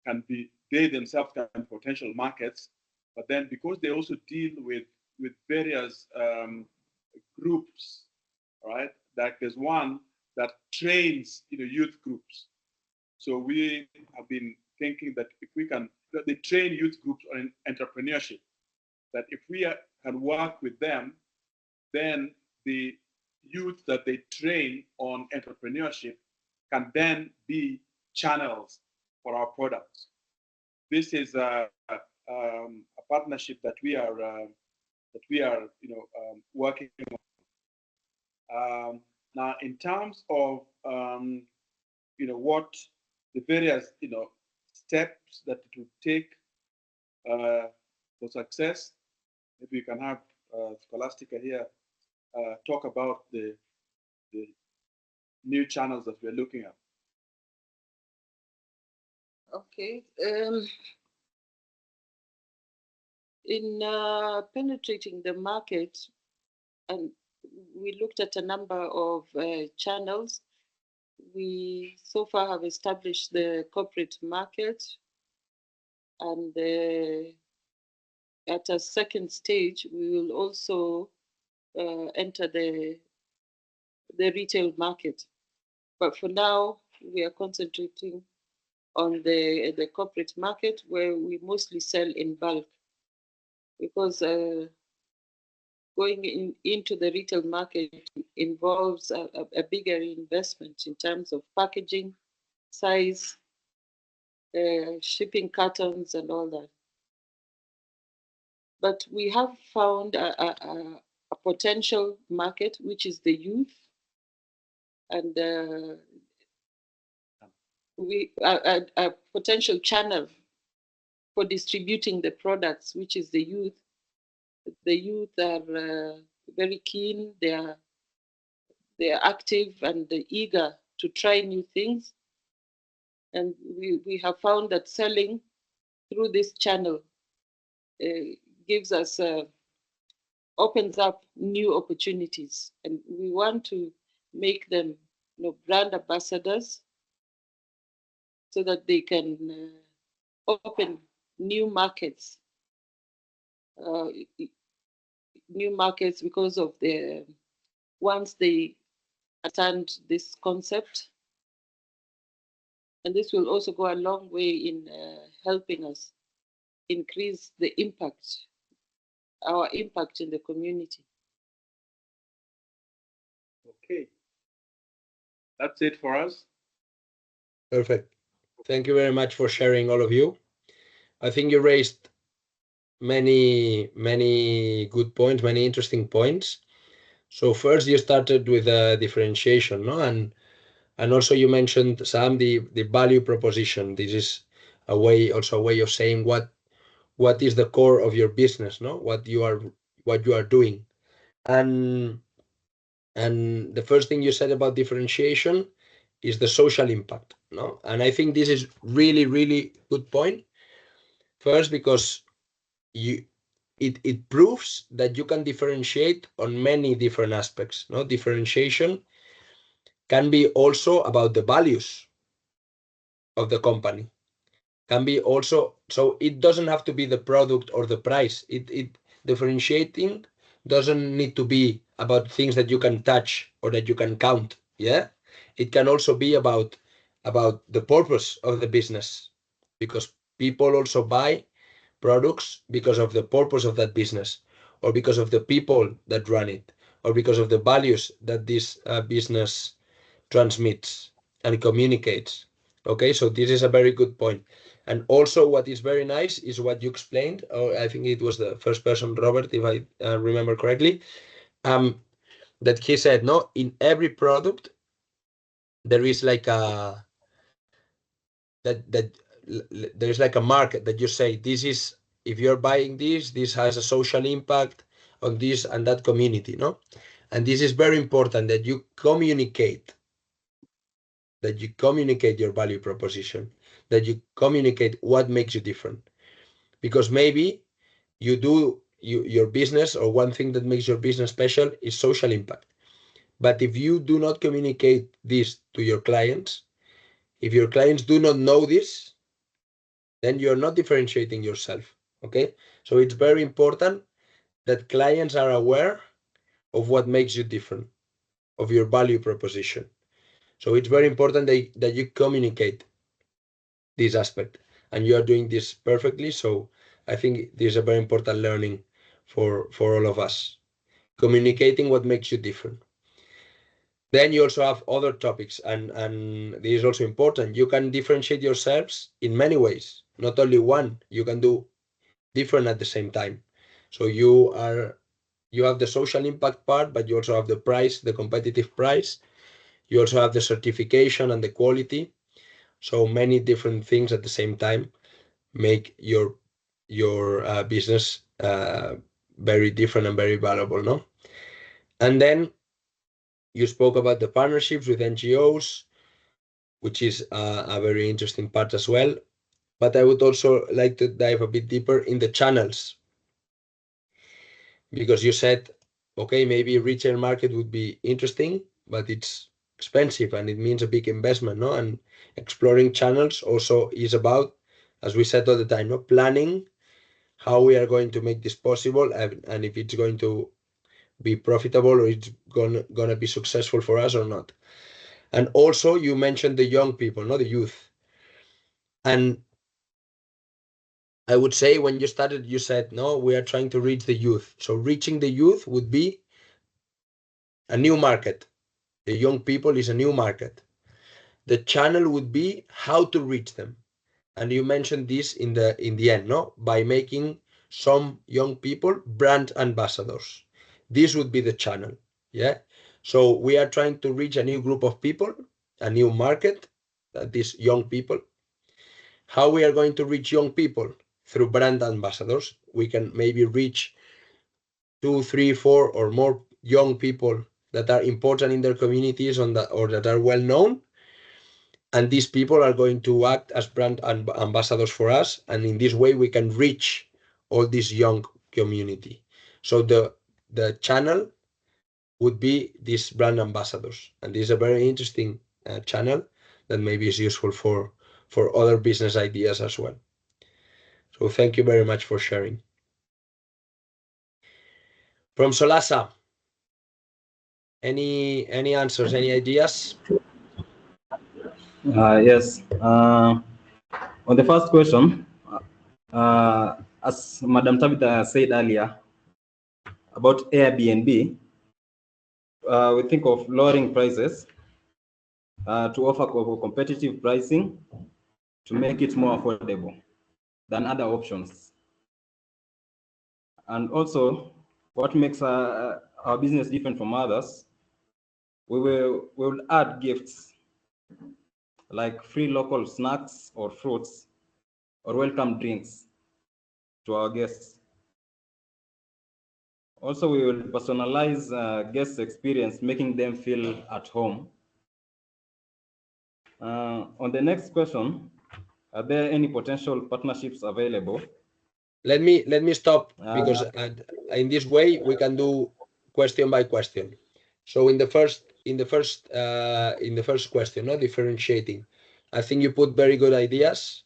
can be, they themselves can be potential markets, but then because they also deal with various groups, right? Like there's one that trains youth groups. So we have been thinking that if we can, they train youth groups on entrepreneurship, that if we can work with them, then the youth that they train on entrepreneurship can then be channels for our products. This is a partnership that we are working on. Now, in terms of what the various steps that it would take for success, maybe you can have Scholastica here talk about the new channels that we're looking at. Okay. In penetrating the market, and we looked at a number of channels. We so far have established the corporate market, and at a second stage, we will also enter the retail market. But for now, we are concentrating on the corporate market, where we mostly sell in bulk, because going into the retail market involves a bigger investment in terms of packaging, size, shipping cartons, and all that. But we have found a potential market, which is the youth, and a potential channel for distributing the products, which is the youth. The youth are very keen. They are active and eager to try new things. And we have found that selling through this channel gives us, opens up new opportunities. And we want to make them brand ambassadors so that they can open new markets. New markets because of the, once they understand this concept. And this will also go a long way in helping us increase the impact, our impact in the community. Okay. That's it for us. Perfect. Thank you very much for sharing, all of you. I think you raised many, many good points, many interesting points. So first you started with differentiation, no? And also you mentioned, Sam, the value proposition. This is a way of saying what is the core of your business, no? What you are doing. And the first thing you said about differentiation is the social impact, no? And I think this is really, really good point. First, because it proves that you can differentiate on many different aspects, no? Differentiation can be also about the values of the company. Can be also, so it doesn't have to be the product or the price. It differentiating doesn't need to be about things that you can touch or that you can count. Yeah, it can also be about the purpose of the business, because people also buy products because of the purpose of that business, or because of the people that run it, or because of the values that this business transmits and communicates. Okay, so this is a very good point. And also what is very nice is what you explained, or I think it was the first person, Robert, if I remember correctly, that he said, no, in every product there is like a that there's like a market that you say, this is, if you're buying this has a social impact on this and that community, no? And this is very important, that you communicate your value proposition, that you communicate what makes you different. Because maybe your business, or one thing that makes your business special is social impact. But if you do not communicate this to your clients, if your clients do not know this, then you're not differentiating yourself. Okay? So it's very important that clients are aware of what makes you different, of your value proposition. So it's very important that you communicate this aspect, and you are doing this perfectly. So I think this is a very important learning for all of us, communicating what makes you different. Then you also have other topics, and this is also important. You can differentiate yourselves in many ways, not only one. You can do different at the same time. So you have the social impact part, but you also have the price, the competitive price. You also have the certification and the quality. So many different things at the same time make your business very different and very valuable, no? And then you spoke about the partnerships with NGOs, which is a very interesting part as well. But I would also like to dive a bit deeper in the channels, because you said, okay, maybe retail market would be interesting, but it's expensive and it means a big investment, no? And exploring channels also is about, as we said all the time, no, planning how we are going to make this possible, and if it's going to be profitable, or it's gonna be successful for us or not. And also you mentioned the young people, no, the youth. And I would say when you started, you said, no, we are trying to reach the youth. So reaching the youth would be a new market. The young people is a new market. The channel would be how to reach them. And you mentioned this in the end, no? By making some young people brand ambassadors. This would be the channel. Yeah. So we are trying to reach a new group of people, a new market, that is young people. How we are going to reach young people? Through brand ambassadors. We can maybe reach 2, 3, 4 or more young people that are important in their communities or that are well known, And these people are going to act as brand ambassadors for us. And in this way, we can reach all this young community. So the channel would be these brand ambassadors. And this is a very interesting channel that maybe is useful for other business ideas as well. So thank you very much for sharing. From Solasa, any answers, any ideas? Yes. On the first question, as Madam Tabitha said earlier about Airbnb, we think of lowering prices to offer competitive pricing to make it more affordable than other options. And also, what makes our business different from others, we will add gifts like free local snacks or fruits or welcome drinks to our guests. Also, we will personalize guest experience, making them feel at home. On the next question, are there any potential partnerships available? Let me stop because in this way we can do question by question. So in the first question, no, differentiating. I think you put very good ideas.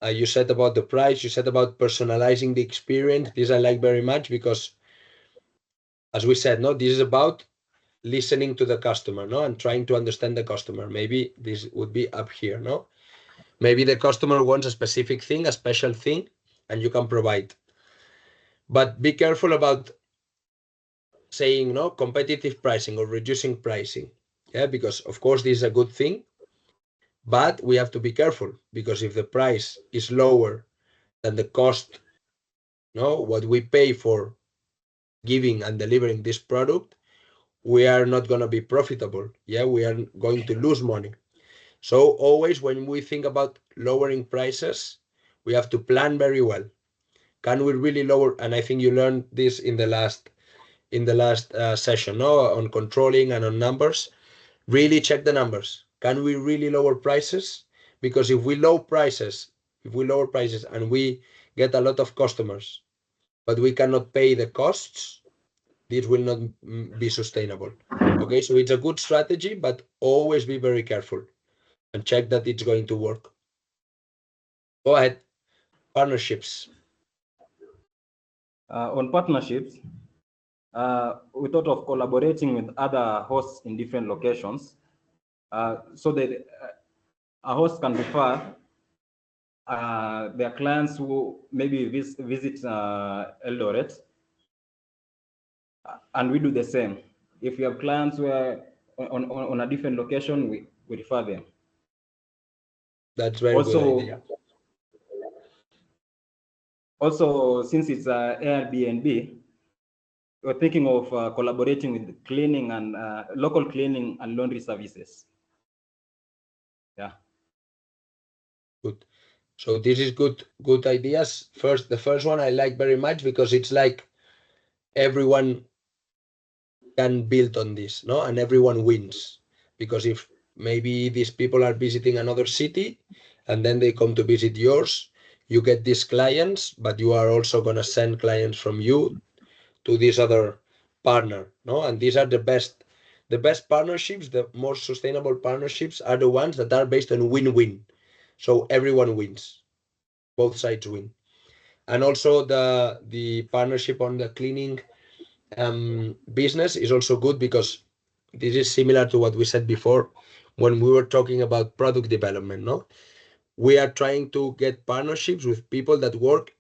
You said about the price. You said about personalizing the experience. This I like very much because, as we said, no, this is about listening to the customer, no, and trying to understand the customer. Maybe this would be up here, no. Maybe the customer wants a specific thing, a special thing, and you can provide. But be careful about saying no competitive pricing or reducing pricing. Yeah, because of course this is a good thing, but we have to be careful because if the price is lower than the cost, no, what we pay for giving and delivering this product, we are not going to be profitable. Yeah, we are going to lose money. So always when we think about lowering prices, we have to plan very well. Can we really lower? And I think you learned this in the last session, no, on controlling and on numbers. Really check the numbers. Can we really lower prices? Because if we lower prices and we get a lot of customers, but we cannot pay the costs, this will not be sustainable. Okay, so it's a good strategy, but always be very careful and check that it's going to work. Go ahead. Partnerships. On partnerships, we thought of collaborating with other hosts in different locations so that a host can refer their clients who maybe visit Eldoret, and we do the same. If we have clients who are on a different location, we refer them. That's very good idea. Also, since it's Airbnb, we're thinking of collaborating with cleaning and local cleaning and laundry services. Yeah. Good. So this is good ideas. The first one I like very much because it's like everyone can build on this, no? And everyone wins. Because if maybe these people are visiting another city and then they come to visit yours, you get these clients, but you are also going to send clients from you to this other partner, no? And these are the best partnerships, the more sustainable partnerships are the ones that are based on win-win. So everyone wins, both sides win. And also the partnership on the cleaning business is also good because this is similar to what we said before when we were talking about product development, no? We are trying to get partnerships with people that work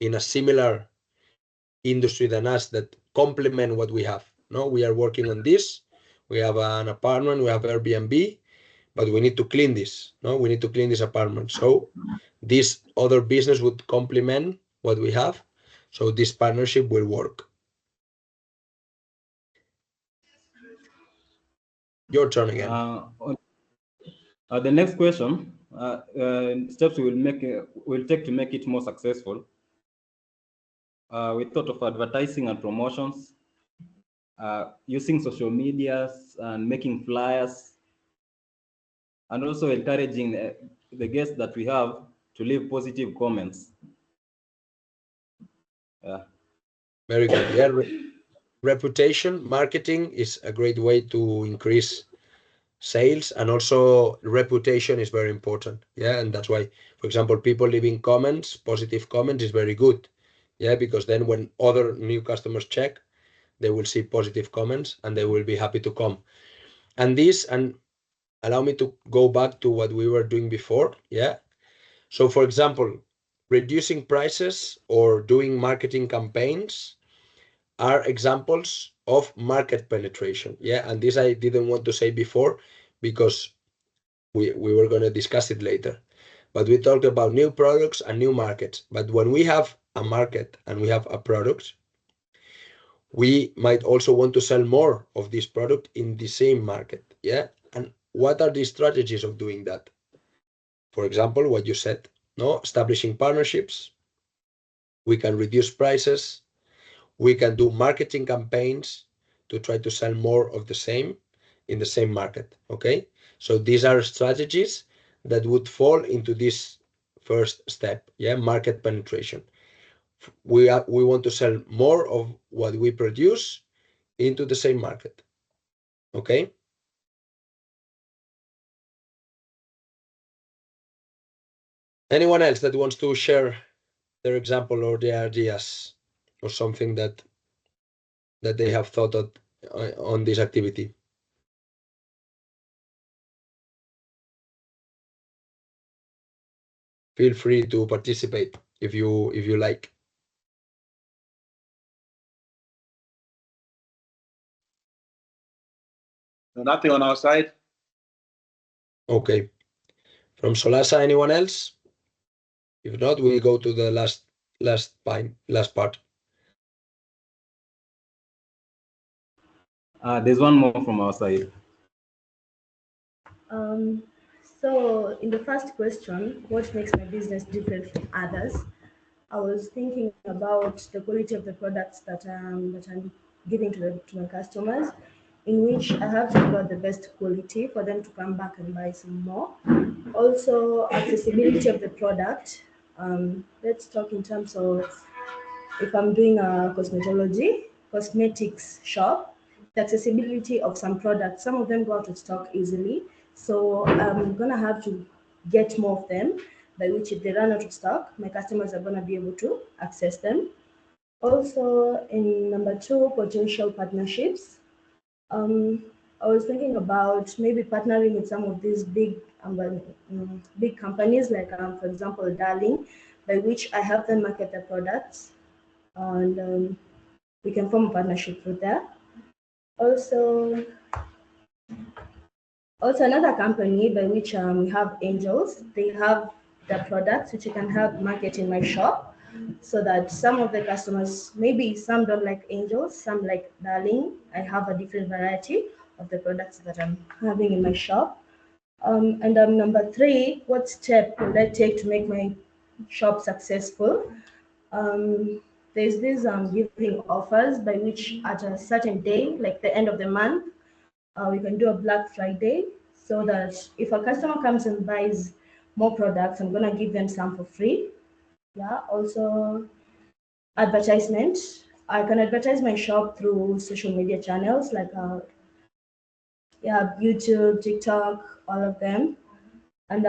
in a similar industry than us that complement what we have, no? We are working on this. We have an apartment, we have Airbnb, but we need to clean this, no? We need to clean this apartment. So this other business would complement what we have. So this partnership will work. Your turn again. The next question, steps we'll take to make it more successful. We thought of advertising and promotions, using social medias and making flyers, and also encouraging the guests that we have to leave positive comments. Very good. Yeah, reputation marketing is a great way to increase sales, and also reputation is very important. Yeah, and that's why, for example, people leaving comments, positive comments, is very good. Yeah, because then when other new customers check, they will see positive comments and they will be happy to come. And allow me to go back to what we were doing before. Yeah. So for example, reducing prices or doing marketing campaigns are examples of market penetration. Yeah. And this I didn't want to say before because we were going to discuss it later. But we talked about new products and new markets. But when we have a market and we have a product, we might also want to sell more of this product in the same market. Yeah. And what are the strategies of doing that? For example, what you said, no, establishing partnerships. We can reduce prices. We can do marketing campaigns to try to sell more of the same in the same market. Okay. So these are strategies that would fall into this first step. Yeah. Market penetration. We want to sell more of what we produce into the same market. Okay. Anyone else that wants to share their example or their ideas or something that they have thought of on this activity? Feel free to participate if you like. No, nothing on our side. Okay. From Solasa, anyone else? If not, we go to the last part. There's one more from our side. So in the first question, what makes my business different from others? I was thinking about the quality of the products that I'm giving to my customers, in which I have to give out the best quality for them to come back and buy some more. Also, accessibility of the product. Let's talk in terms of if I'm doing a cosmetics shop, the accessibility of some products, some of them go out of stock easily. So I'm gonna have to get more of them, by which if they run out of stock, my customers are gonna be able to access them. Also, in number 2, potential partnerships. I was thinking about maybe partnering with some of these big companies, like for example, Darling, by which I help them market their products, and we can form a partnership with that. Also another company by which we have NGOs, they have the products which I can help market in my shop, so that some of the customers, maybe some don't like NGOs, some like Darling. I have a different variety of the products that I'm having in my shop. And number 3, what step would I take to make my shop successful? There's this giving offers by which at a certain day, like the end of the month, we can do a Black Friday, so that if a customer comes and buys more products, I'm gonna give them some for free. Yeah. Also, advertisement. I can advertise my shop through social media channels like YouTube, TikTok, all of them, and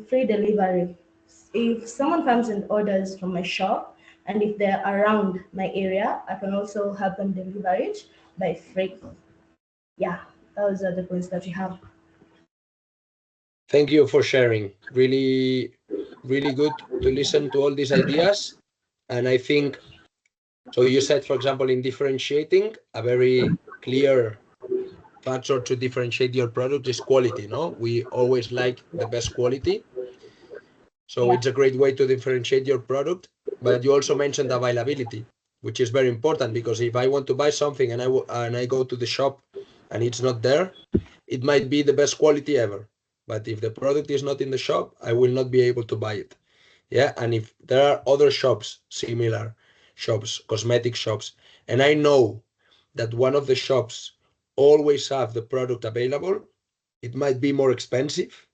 free delivery. If someone comes and orders from my shop, and if they're around my area, I can also help them deliver it by free. Yeah, those are the points that we have. Thank you for sharing. Really, really good to listen to all these ideas. And I think, so you said, for example, in differentiating, a very clear factor to differentiate your product is quality, no? We always like the best quality. So it's a great way to differentiate your product. But you also mentioned availability, which is very important, because if I want to buy something and I go to the shop and it's not there, it might be the best quality ever. But if the product is not in the shop, I will not be able to buy it. Yeah. And if there are other shops, similar shops, cosmetic shops, and I know that one of the shops always have the product available, it might be more expensive,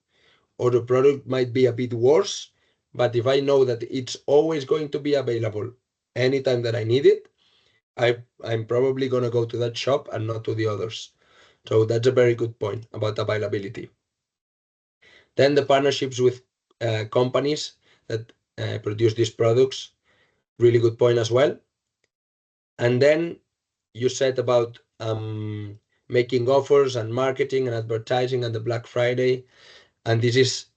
or the product might be a bit worse, but if I know that it's always going to be available anytime that I need it, I'm probably going to go to that shop and not to the others. So that's a very good point about availability. Then the partnerships with companies that produce these products, really good point as well. And then you said about making offers and marketing and advertising and the Black Friday. And this is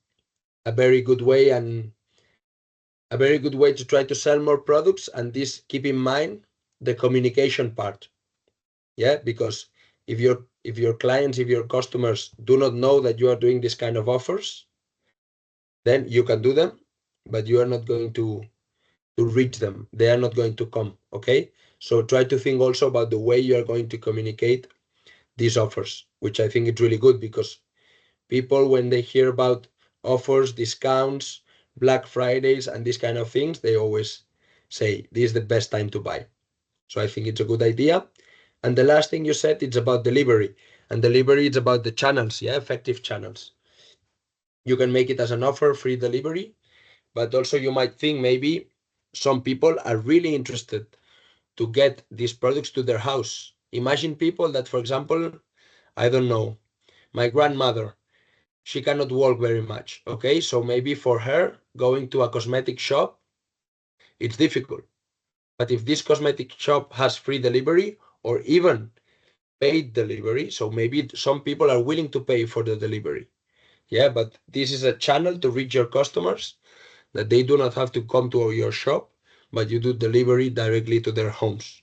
a very good way to try to sell more products. And this, keep in mind the communication part. Yeah, because if your clients, if your customers do not know that you are doing this kind of offers, then you can do them, but you are not going to reach them. They are not going to come. Okay, so try to think also about the way you are going to communicate these offers, which I think is really good, because people, when they hear about offers, discounts, Black Fridays, and these kind of things, they always say this is the best time to buy. So I think it's a good idea. And the last thing you said, it's about delivery. And delivery is about the channels, yeah, effective channels. You can make it as an offer, free delivery, but also you might think maybe some people are really interested to get these products to their house. Imagine people that, for example, I don't know, my grandmother, she cannot walk very much. Okay, so maybe for her, going to a cosmetic shop, it's difficult. But if this cosmetic shop has free delivery or even paid delivery, so maybe some people are willing to pay for the delivery. Yeah, but this is a channel to reach your customers, that they do not have to come to your shop, but you do delivery directly to their homes.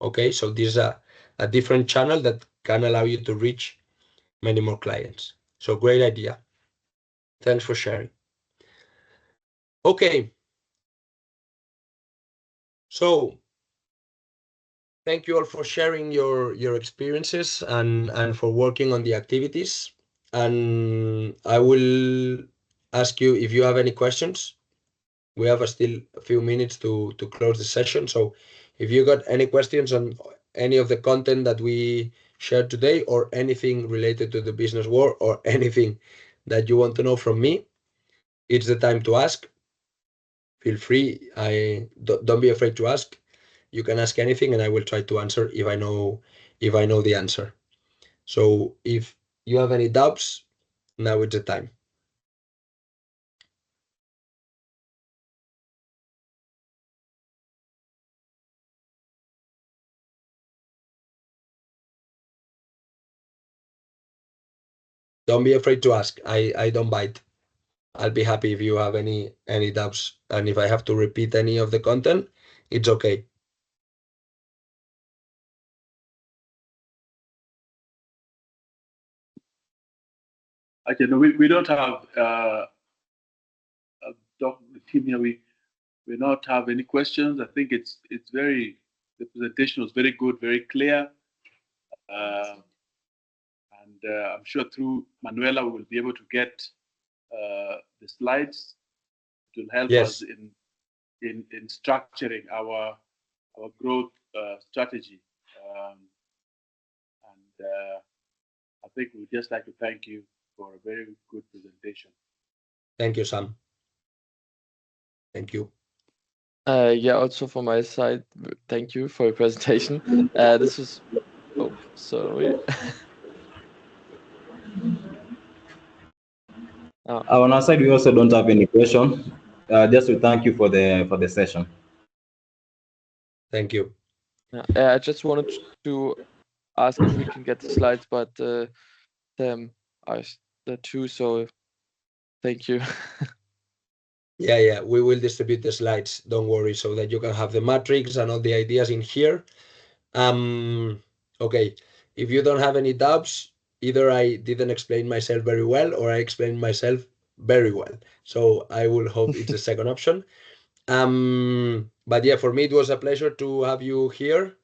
Okay, so this is a different channel that can allow you to reach many more clients. So great idea. Thanks for sharing. Okay. So thank you all for sharing your experiences and for working on the activities. And I will ask you if you have any questions. We have still a few minutes to close the session. So if you got any questions on any of the content that we shared today, or anything related to the business world, or anything that you want to know from me, it's the time to ask. Feel free. Don't be afraid to ask. You can ask anything and I will try to answer if I know the answer. So if you have any doubts, now it's the time. Don't be afraid to ask. I don't bite. I'll be happy if you have any doubts, and if I have to repeat any of the content, it's okay. Okay, no, we don't have the team here. We not have any questions. I think it's very, the presentation was very good, very clear, and I'm sure through Manuela we will be able to get the slides. It will help Yes. us in structuring our growth strategy. And I think we'd just like to thank you for a very good presentation. Thank you, Sam. Thank you. Yeah, also from my side, thank you for your presentation. This was, oh, sorry. On our side, we also don't have any question. Just to thank you for the session. Thank you. I just wanted to ask if we can get the slides, but them are there too, so thank you. Yeah, we will distribute the slides, don't worry, so that you can have the matrix and all the ideas in here. Okay, if you don't have any doubts, either I didn't explain myself very well or I explained myself very well. So I will hope it's the second option. But yeah, for me, it was a pleasure to have you here,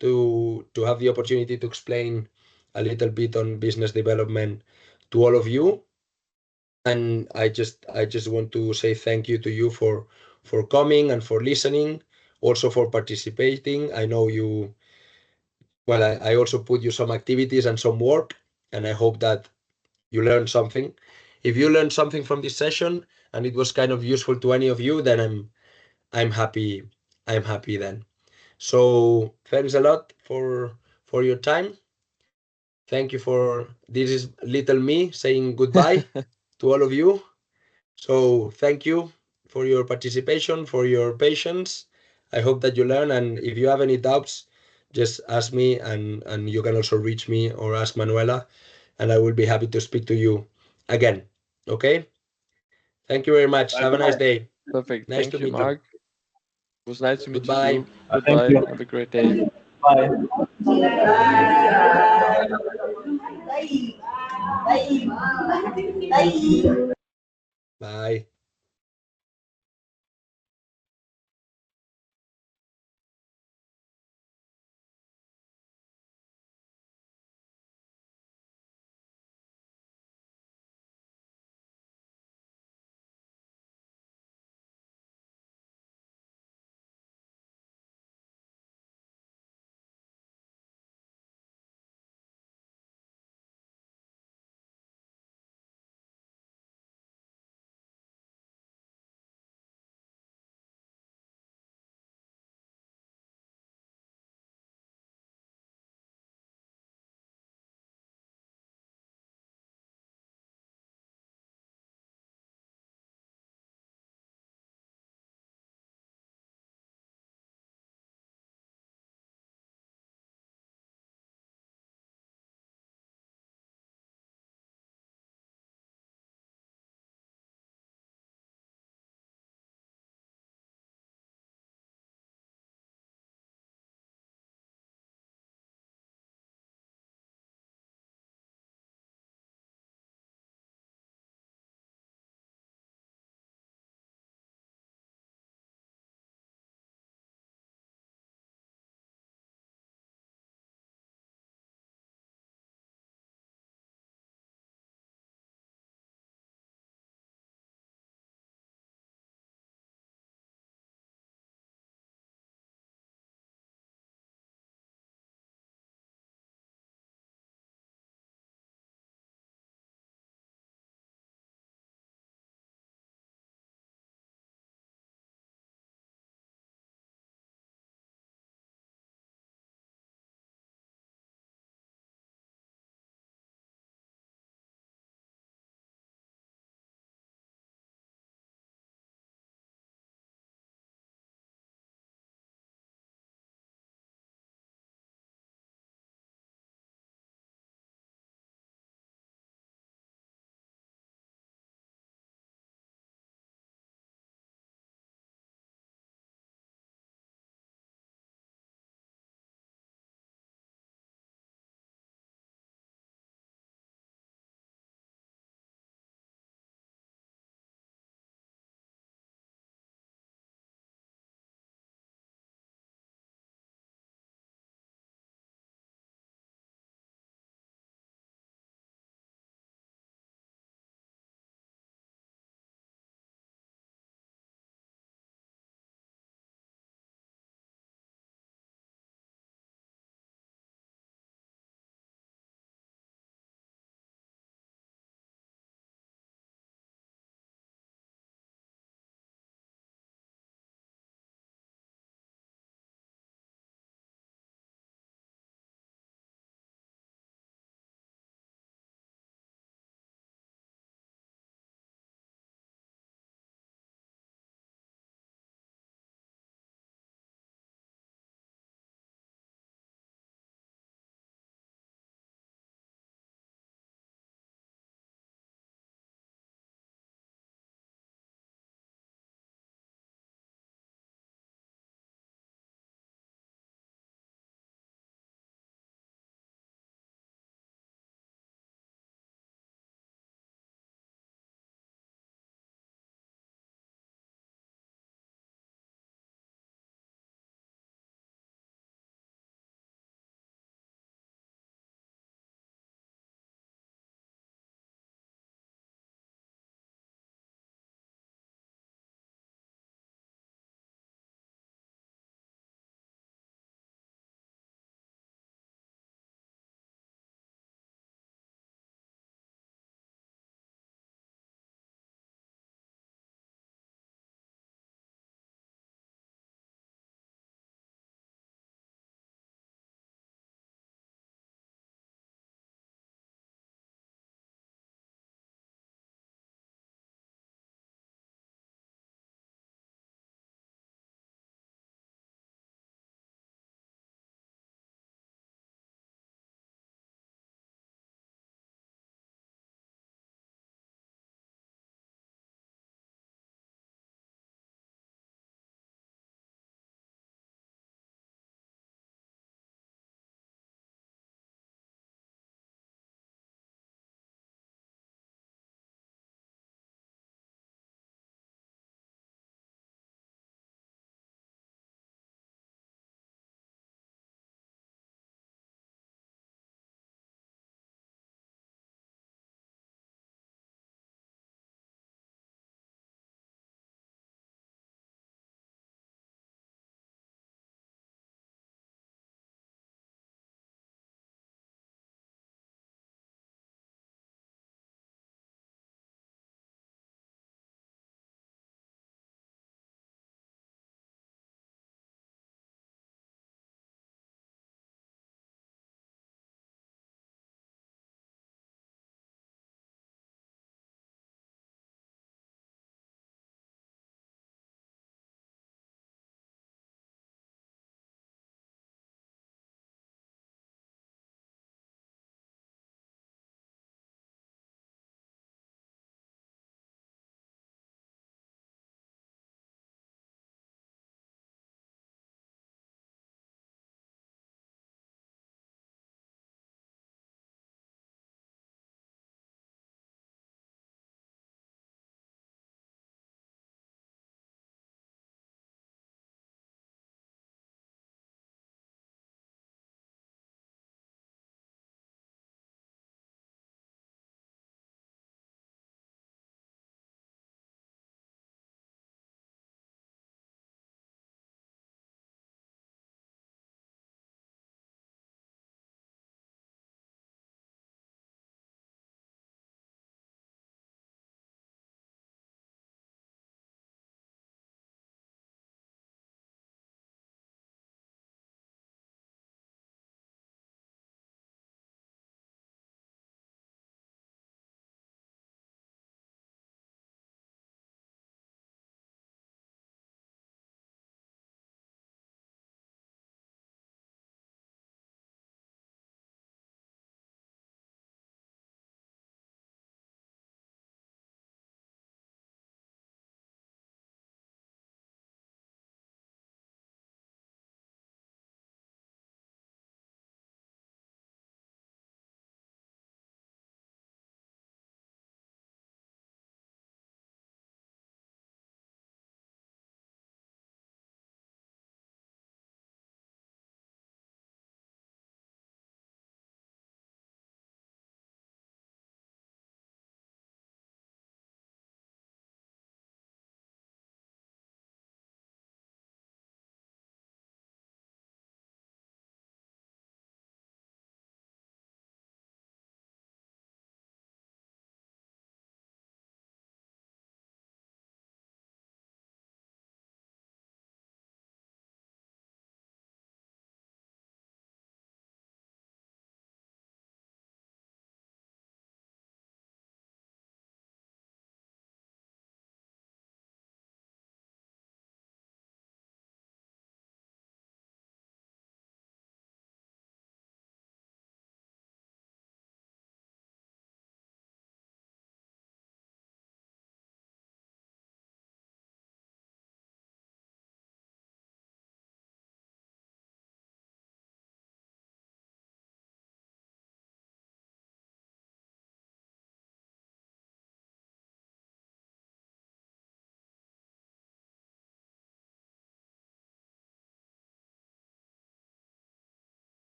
to have the opportunity to explain a little bit on business development to all of you. And I just want to say thank you to you for coming and for listening, also for participating. I know you, well, I also put you some activities and some work, and I hope that you learned something. if you learned something from this session and it was kind of useful to any of you, then I'm happy. I'm happy then. So thanks a lot for your time. Thank you for this is little me saying goodbye to all of you. So thank you for your participation, for your patience. I hope that you learn, and if you have any doubts, just ask me, and you can also reach me or ask Manuela, and I will be happy to speak to you again. Okay? Thank you very much. Have a nice Bye-bye. day. Perfect. Nice to Thank you, meet you. Mark. It was nice to meet you Goodbye. too. Thank Goodbye. you. Have a great day. Bye. Bye.